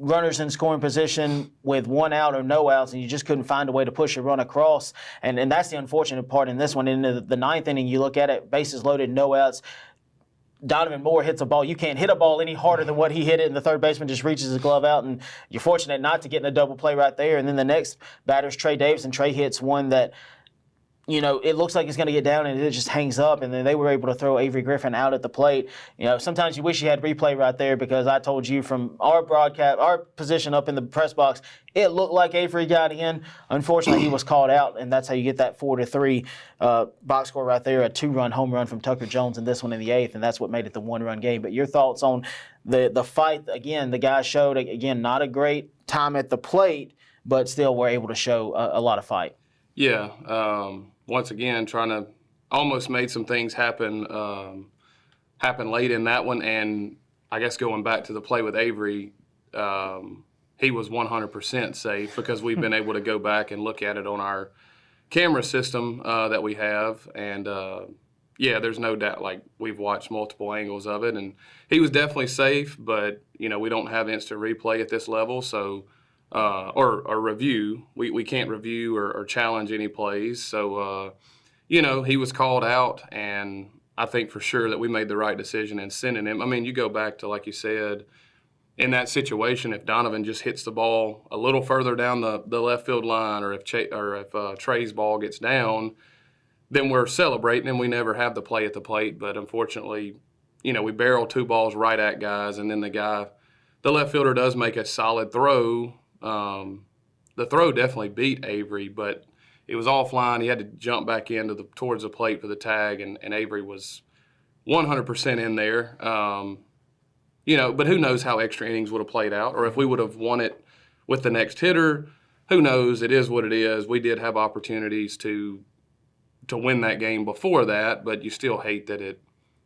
runners in scoring position with 1 out or no outs, and you just couldn't find a way to push a run across. And that's the unfortunate part in this one. In the ninth inning, you look at it, bases loaded, no outs. Donovan Moore hits a ball. You can't hit a ball any harder than what he hit it, and the third baseman just reaches his glove out, and you're fortunate not to get in a double play right there. And then the next batter's Trey Davis, and Trey hits one that, it looks like it's going to get down, and it just hangs up, and then they were able to throw Avery Griffin out at the plate. Sometimes you wish you had replay right there, because I told you from our broadcast, our position up in the press box, it looked like Avery got in. Unfortunately, he was called out, and that's how you get that 4-3 box score right there, a 2-run home run from Tucker Jones in this one in the 8th, and that's what made it the 1-run game. But your thoughts on the fight? Again, the guys showed, again, not a great time at the plate, but still were able to show a lot of fight. Yeah. Once again, trying to almost made some things happen late in that one. And I guess going back to the play with Avery, he was 100% safe, because we've been able to go back and look at it on our camera system that we have. And, there's no doubt, like, we've watched multiple angles of it. And he was definitely safe, but, we don't have instant replay at this level. So, or review. We can't review or challenge any plays. So, he was called out, and I think for sure that we made the right decision in sending him. I mean, you go back to, like you said, in that situation, if Donovan just hits the ball a little further down the left field line, or if Trey's ball gets down, then we're celebrating, and we never have the play at the plate. But unfortunately, we barrel 2 balls right at guys, and then the left fielder does make a solid throw. The throw definitely beat Avery, but it was all flying. He had to jump back towards the plate for the tag, and Avery was 100% in there. But who knows how extra innings would have played out, or if we would have won it with the next hitter. Who knows? It is what it is. We did have opportunities to win that game before that, but you still hate that it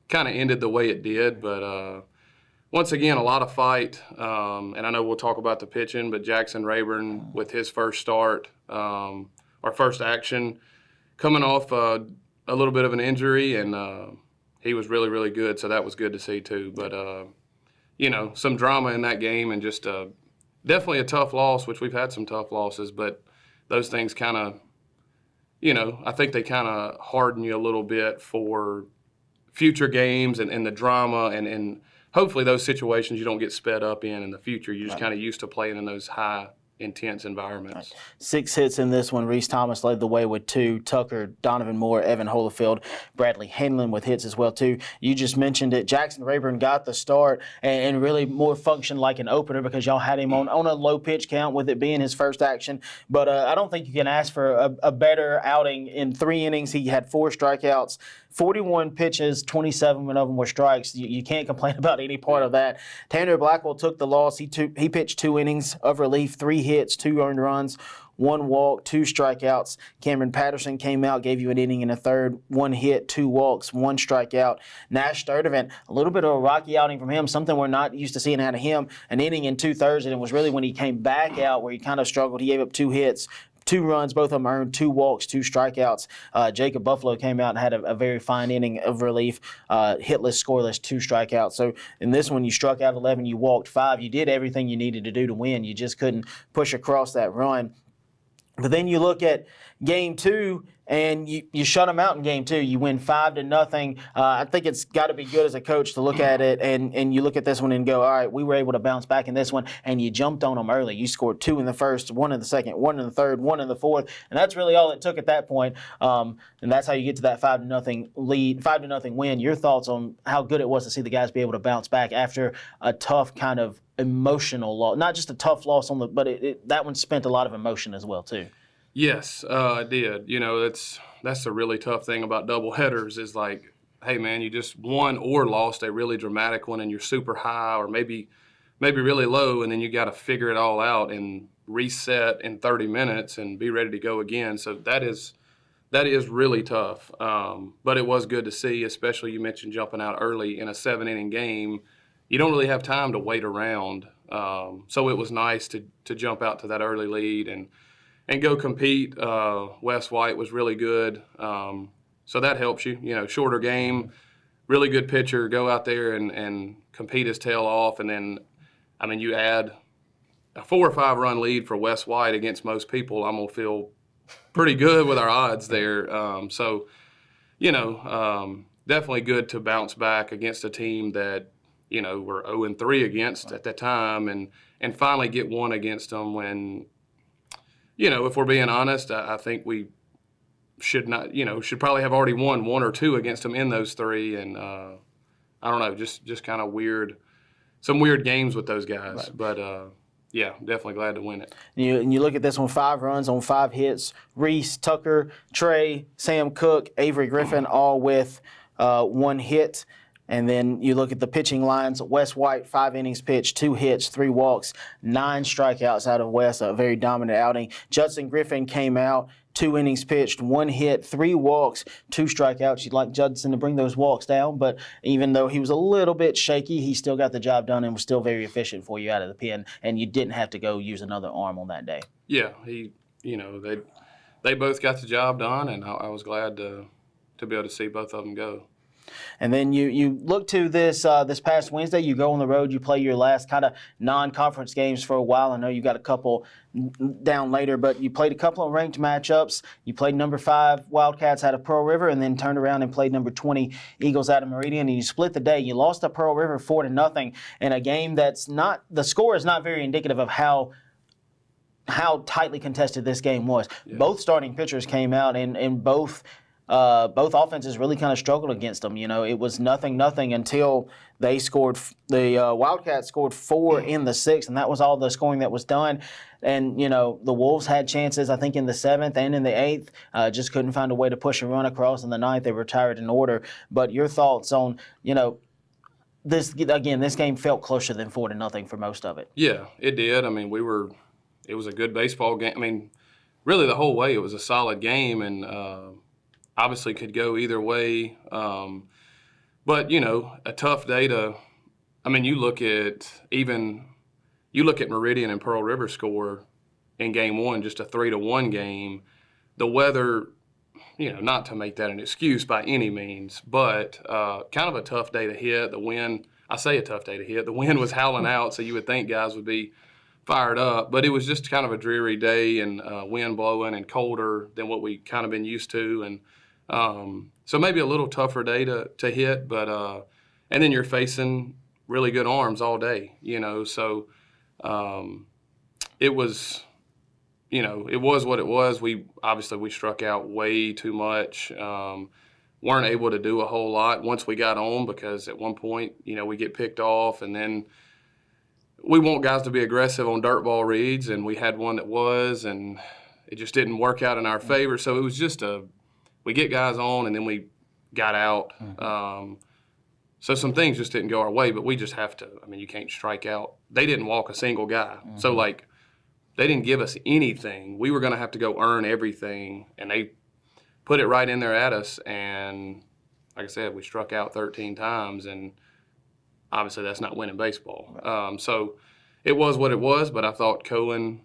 kind of ended the way it did. But once again, a lot of fight, and I know we'll talk about the pitching, but Jackson Rayburn with his first start, or first action, coming off a little bit of an injury, and he was really, really good, so that was good to see too. But, some drama in that game, and just definitely a tough loss, which we've had some tough losses, but those things kind of, I think they kind of harden you a little bit for future games and the drama, and hopefully those situations you don't get sped up in the future. You're just kind of used to playing in those high, intense environments. Right. 6 hits in this one. Reese Thomas led the way with 2. Tucker, Donovan Moore, Evan Holyfield, Bradley Hanlon with hits as well too. You just mentioned it. Jackson Rayburn got the start and really more functioned like an opener, because y'all had him on a low pitch count with it being his first action. But I don't think you can ask for a better outing. In 3 innings, he had 4 strikeouts. 41 pitches, 27 of them were strikes. You can't complain about any part of that. Tanner Blackwell took the loss. He pitched 2 innings of relief, 3 hits, 2 earned runs, 1 walk, 2 strikeouts. Cameron Patterson came out, gave you an inning and a third, 1 hit, 2 walks, 1 strikeout. Nash Sturdivant, a little bit of a rocky outing from him, something we're not used to seeing out of him. An inning and 2/3, and it was really when he came back out where he kind of struggled. He gave up 2 hits, 2 runs, both of them earned, 2 walks, 2 strikeouts. Jacob Buffalo came out and had a very fine inning of relief, hitless, scoreless, 2 strikeouts. So in this one, you struck out 11, you walked 5. You did everything you needed to do to win. You just couldn't push across that run. But then you look at Game 2, and you shut them out in Game 2. You win 5-0. I think it's got to be good as a coach to look at it, and you look at this one and go, all right, we were able to bounce back in this one, and you jumped on them early. You scored 2 in the first, 1 in the second, 1 in the third, 1 in the fourth, and that's really all it took at that point. And that's how you get to that 5-0 lead, 5-0 win. Your thoughts on how good it was to see the guys be able to bounce back after a tough kind of emotional loss, not just a tough loss but that one spent a lot of emotion as well too. Yes, I did. That's the really tough thing about doubleheaders is like, hey man, you just won or lost a really dramatic one, and you're super high or maybe really low, and then you got to figure it all out and reset in 30 minutes and be ready to go again. So that is really tough. But it was good to see, especially you mentioned jumping out early in a 7-inning game. You don't really have time to wait around. So it was nice to jump out to that early lead and go compete. Wes White was really good. So that helps you. Shorter game, really good pitcher, go out there and compete his tail off. And then, you add a 4 or 5 run lead for West White against most people, I'm going to feel pretty good with our odds there. So, definitely good to bounce back against a team that, we're 0-3 against at that time and finally get one against them when, if we're being honest, I think we should not, should probably have already won 1 or 2 against them in those 3. And I don't know, just kind of some weird games with those guys. Right. But, yeah, definitely glad to win it. And you look at this one, 5 runs on 5 hits. Reese, Tucker, Trey, Sam Cook, Avery Griffin, all with 1 hit. And then you look at the pitching lines. Wes White, 5 innings pitched, 2 hits, 3 walks, 9 strikeouts out of Wes, a very dominant outing. Judson Griffin came out, 2 innings pitched, 1 hit, 3 walks, 2 strikeouts. You'd like Judson to bring those walks down, but even though he was a little bit shaky, he still got the job done and was still very efficient for you out of the pen, and you didn't have to go use another arm on that day. Yeah, they both got the job done, and I was glad to be able to see both of them go. And then you look to this past Wednesday. You go on the road. You play your last kind of non-conference games for a while. I know you got a couple down later, but you played a couple of ranked matchups. You played number 5 Wildcats out of Pearl River, and then turned around and played number 20 Eagles out of Meridian. And you split the day. You lost to Pearl River 4-0 in a game that's not. The score is not very indicative of how tightly contested this game was. Yeah. Both starting pitchers came out, and both offenses really kind of struggled against them. It was 0-0 until they scored. The Wildcats scored 4 in the 6th, and that was all the scoring that was done. And, the Wolves had chances, I think, in the 7th and in the 8th. Just couldn't find a way to push and run across in the 9th. They retired in order. But your thoughts on, this game felt closer than 4-0 for most of it. Yeah, it did. I mean, it was a good baseball game. I mean, really the whole way it was a solid game, and obviously could go either way. But, a tough day you look at Meridian and Pearl River score in game 1, just a 3-1 game. The weather, not to make that an excuse by any means, but kind of a tough day to hit. The wind, I say a tough day to hit. The wind was howling out, so you would think guys would be fired up, but it was just kind of a dreary day, and wind blowing and colder than what we kind of been used to. And so maybe a little tougher day to hit, but and then you're facing really good arms all day, so it was, it was what it was. We struck out way too much, weren't able to do a whole lot once we got on, because at one point, we get picked off, and then we want guys to be aggressive on dirt ball reads, and we had one that was, and it just didn't work out in our favor. So it was just we get guys on, and then we got out. So some things just didn't go our way, but we just have to. I mean, you can't strike out. They didn't walk a single guy. So, they didn't give us anything. We were going to have to go earn everything, and they put it right in there at us. And like I said, we struck out 13 times, and obviously that's not winning baseball. Right. So it was what it was, but I thought Co-Lin,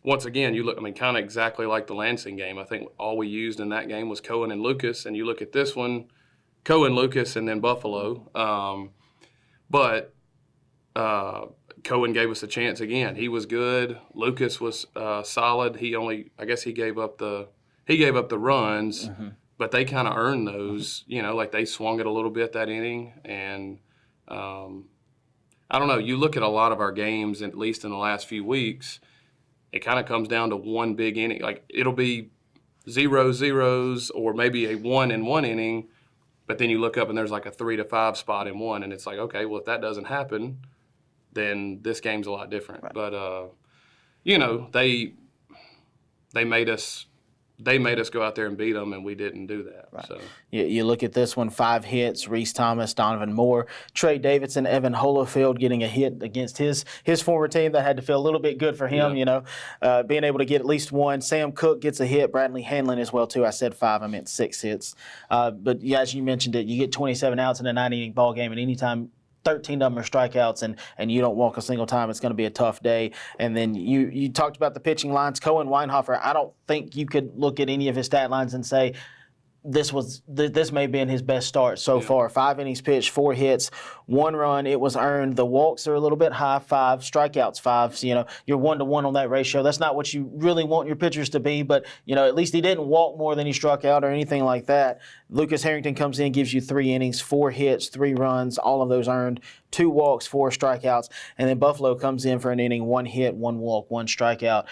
once again, you look, kind of exactly like the Lansing game. I think all we used in that game was Co-Lin and Lucas, and you look at this one, Co-Lin, Lucas, and then Buffalo. But Co-Lin gave us a chance again. He was good. Lucas was solid. He gave up the runs, but they kind of earned those. They swung it a little bit that inning, and I don't know. You look at a lot of our games, at least in the last few weeks, it kind of comes down to one big inning. Like, it'll be 0-0s or maybe a 1 in one inning, but then you look up and there's like a 3-5 spot in one, and it's like, okay, well, if that doesn't happen, then this game's a lot different. Right. But they made us go out there and beat them, and we didn't do that. Right. So you look at this one, 5 hits, Reese Thomas, Donovan Moore, Trey Davidson, Evan Holofield getting a hit against his former team. That had to feel a little bit good for him, being able to get at least one. Sam Cook gets a hit, Bradley Hanlon as well, too. I said 5, I meant 6 hits. But as you mentioned it, you get 27 outs in a 9-inning ball game, and anytime 13 of them are strikeouts and you don't walk a single time, it's going to be a tough day. And then you talked about the pitching lines. Cohen Weinhofer, I don't think you could look at any of his stat lines and say this may have been his best start so far. 5 innings pitched, 4 hits, 1 run. It was earned. The walks are a little bit high, 5 strikeouts, 5. So, you're 1-to-1 on that ratio. That's not what you really want your pitchers to be, but at least he didn't walk more than he struck out or anything like that. Lucas Harrington comes in, gives you 3 innings, 4 hits, 3 runs, all of those earned, 2 walks, 4 strikeouts, and then Buffalo comes in for an inning, 1 hit, 1 walk, 1 strikeout.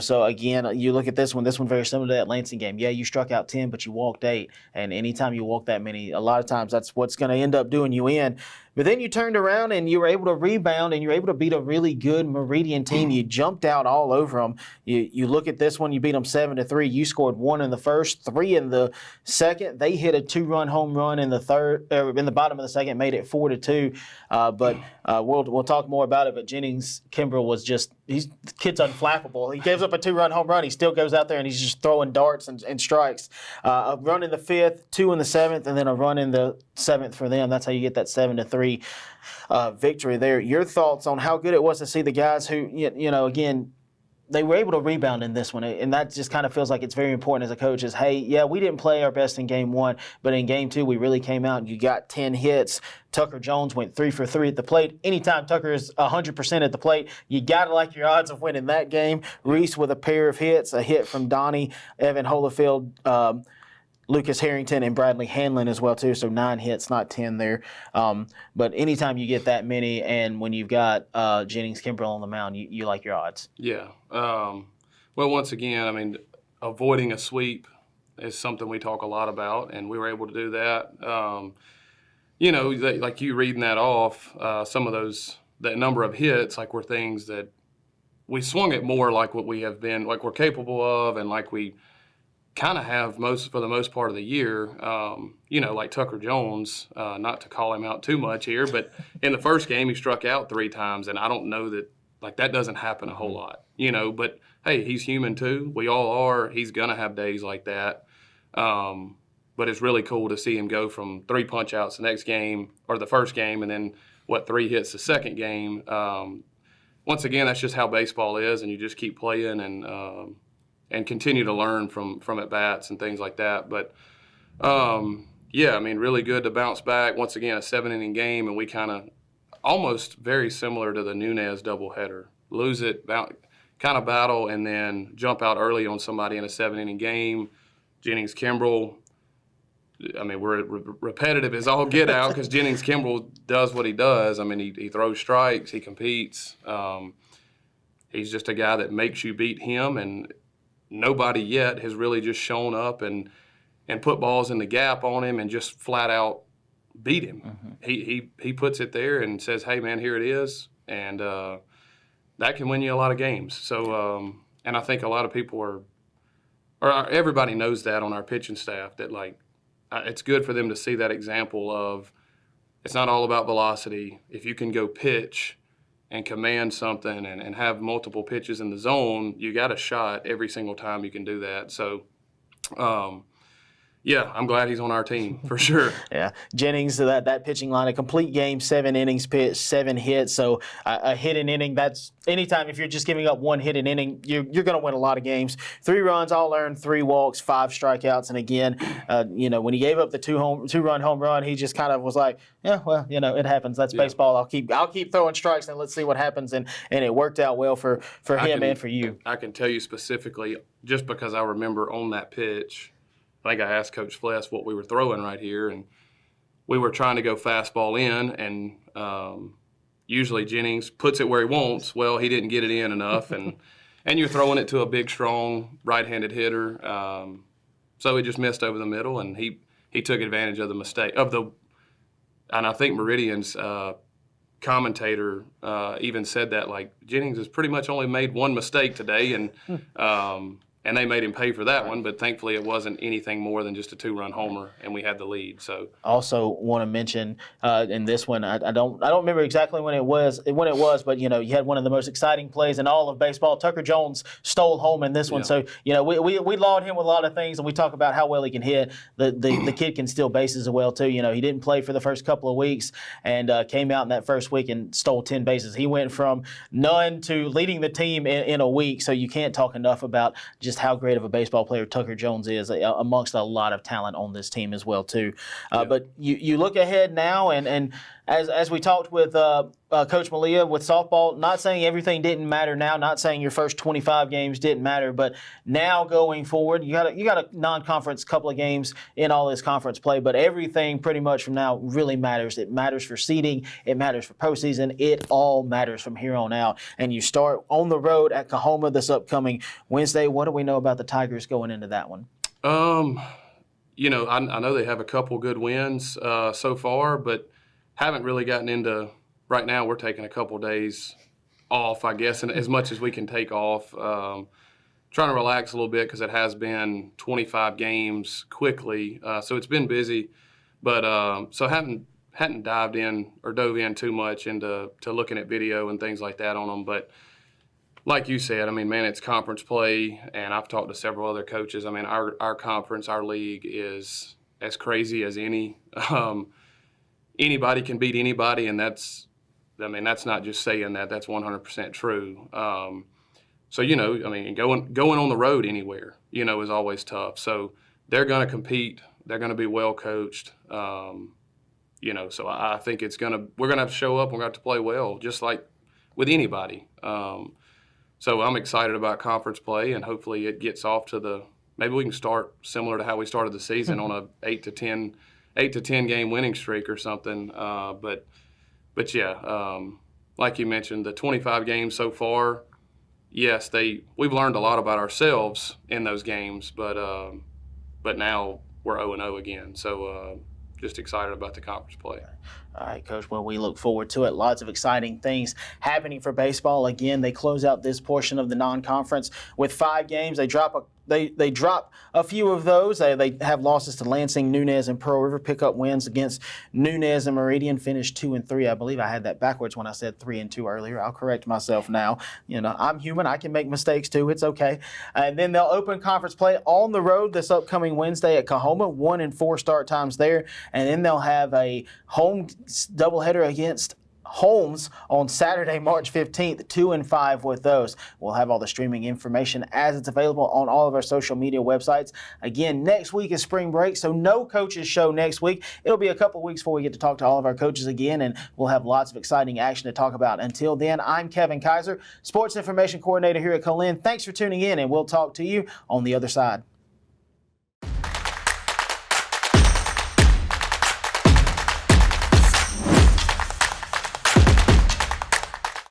So again, you look at this one very similar to that Lansing game. Yeah, you struck out 10, but you walked 8, and anytime you walk that many, a lot of times that's what's going to end up doing you in. But then you turned around and you were able to rebound and you were able to beat a really good Meridian team. You jumped out all over them. You look at this one, you beat them 7-3. You scored 1 in the first, 3 in the second. They hit a 2-run home run in the third, in the bottom of the second, made it 4-2. But we'll talk more about it. But Jennings Kimbrell was the kid's unflappable. He gives up a 2-run home run. He still goes out there and he's just throwing darts and strikes. A run in the 5th, 2 in the 7th, and then a run in the 7th for them. That's how you get that 7-3 victory there. Your thoughts on how good it was to see the guys who, again, they were able to rebound in this one, and that just kind of feels like it's very important as a coach is, hey, yeah, we didn't play our best in game 1, but in game 2, we really came out and you got 10 hits. Tucker Jones went 3 for 3 at the plate. Anytime Tucker is 100% at the plate, you got to like your odds of winning that game. Reese with a pair of hits, a hit from Donnie, Evan Holyfield, Lucas Harrington, and Bradley Hanlon as well, too. So 9 hits, not 10 there. But anytime you get that many, and when you've got Jennings Kimbrell on the mound, you like your odds. Yeah. Well, once again, avoiding a sweep is something we talk a lot about, and we were able to do that. Like you reading that off, some of that number of hits, were things that we swung it more like what we have been, like we're capable of, and like we kind of have for the most part of the year, like Tucker Jones, not to call him out too much here, but in the first game he struck out 3 times, and I don't know that that doesn't happen a whole lot, but hey, he's human too. We all are. He's going to have days like that. But it's really cool to see him go from 3 punch outs the next game or the first game and then 3 hits the second game. Once again, that's just how baseball is, and you just keep playing and continue to learn from at-bats and things like that. But, really good to bounce back. Once again, a 7-inning game, and we kind of almost very similar to the Nunez doubleheader. Lose it, kind of battle, and then jump out early on somebody in a 7-inning game. Jennings Kimbrell, we're repetitive as all get out because Jennings Kimbrell does what he does. He throws strikes, he competes. He's just a guy that makes you beat him, and nobody yet has really just shown up and put balls in the gap on him and just flat out beat him. Mm-hmm. He puts it there and says, hey, man, here it is. And that can win you a lot of games. So, and I think a lot of people everybody knows that on our pitching staff, that it's good for them to see that example of it's not all about velocity. If you can go pitch and command something and have multiple pitches in the zone, you got a shot every single time you can do that. So, I'm glad he's on our team for sure. Yeah, Jennings, that pitching line, a complete game, 7 innings pitched, 7 hits. So a hit an inning, that's anytime if you're just giving up 1 hit an inning, you're going to win a lot of games. 3 runs, all earned, 3 walks, 5 strikeouts. And again, when he gave up the 2-run home run, he just kind of was like, yeah, well, it happens. That's baseball. I'll keep throwing strikes and let's see what happens. And it worked out well for him and for you. I can tell you specifically, just because I remember on that pitch, I think I asked Coach Fless what we were throwing right here, and we were trying to go fastball in, and usually Jennings puts it where he wants. Well, he didn't get it in enough, and you're throwing it to a big, strong right-handed hitter. So he just missed over the middle, and he took advantage of the mistake and I think Meridian's commentator even said that Jennings has pretty much only made 1 mistake today, and they made him pay for that one, but thankfully it wasn't anything more than just a 2-run homer, and we had the lead. So also want to mention in this one, I don't remember exactly when it was, but you had one of the most exciting plays in all of baseball. Tucker Jones stole home in this one, so we laud him with a lot of things, and we talk about how well he can hit. The kid can steal bases as well too. He didn't play for the first couple of weeks, and came out in that first week and stole 10 bases. He went from none to leading the team in a week. So you can't talk enough about just just how great of a baseball player Tucker Jones is amongst a lot of talent on this team as well too. But you look ahead now, and as we talked with Coach Meleah with softball, not saying everything didn't matter now, not saying your first 25 games didn't matter, but now going forward, you got a non-conference couple of games in all this conference play, but everything pretty much from now really matters. It matters for seeding, it matters for postseason, it all matters from here on out. And you start on the road at Coahoma this upcoming Wednesday. What do we know about the Tigers going into that one? You know, I know they have a couple good wins so far, but haven't really gotten into. Right now, we're taking a couple days off, I guess, and as much as we can take off. Trying to relax a little bit because it has been 25 games quickly, so it's been busy. But so hadn't dove in too much into looking at video and things like that on them. But like you said, I mean, man, it's conference play, and I've talked to several other coaches. I mean, our conference, our league is as crazy as any. Anybody can beat anybody, and that's not just saying that. That's 100% true. So, you know, I mean, going on the road anywhere, you know, is always tough. So they're going to compete. They're going to be well coached. You know, so I think we're going to have to show up. We're going to have to play well, just like with anybody. So I'm excited about conference play, and hopefully it gets off to maybe we can start similar to how we started the season on a 8 to 10 game winning streak or something. But yeah, like you mentioned, the 25 games so far, yes, we've learned a lot about ourselves in those games, but now we're 0-0 again. So just excited about the conference play. All right, Coach. Well, we look forward to it. Lots of exciting things happening for baseball. Again, they close out this portion of the non-conference with 5 games. They drop a few of those. They have losses to Lansing, Nunez, and Pearl River. Pick up wins against Nunez and Meridian. Finished 2-3. I believe I had that backwards when I said 3-2 earlier. I'll correct myself now. You know, I'm human. I can make mistakes too. It's okay. And then they'll open conference play on the road this upcoming Wednesday at Coahoma. 1 and 4 start times there. And then they'll have a home doubleheader against Holmes on Saturday, March 15th, 2 and 5 with those. We'll have all the streaming information as it's available on all of our social media websites. Again, next week is spring break, so no coaches show next week. It'll be a couple of weeks before we get to talk to all of our coaches again, and we'll have lots of exciting action to talk about. Until then, I'm Kevin Kyzar, Sports Information Coordinator here at Co-Lin. Thanks for tuning in, and we'll talk to you on the other side.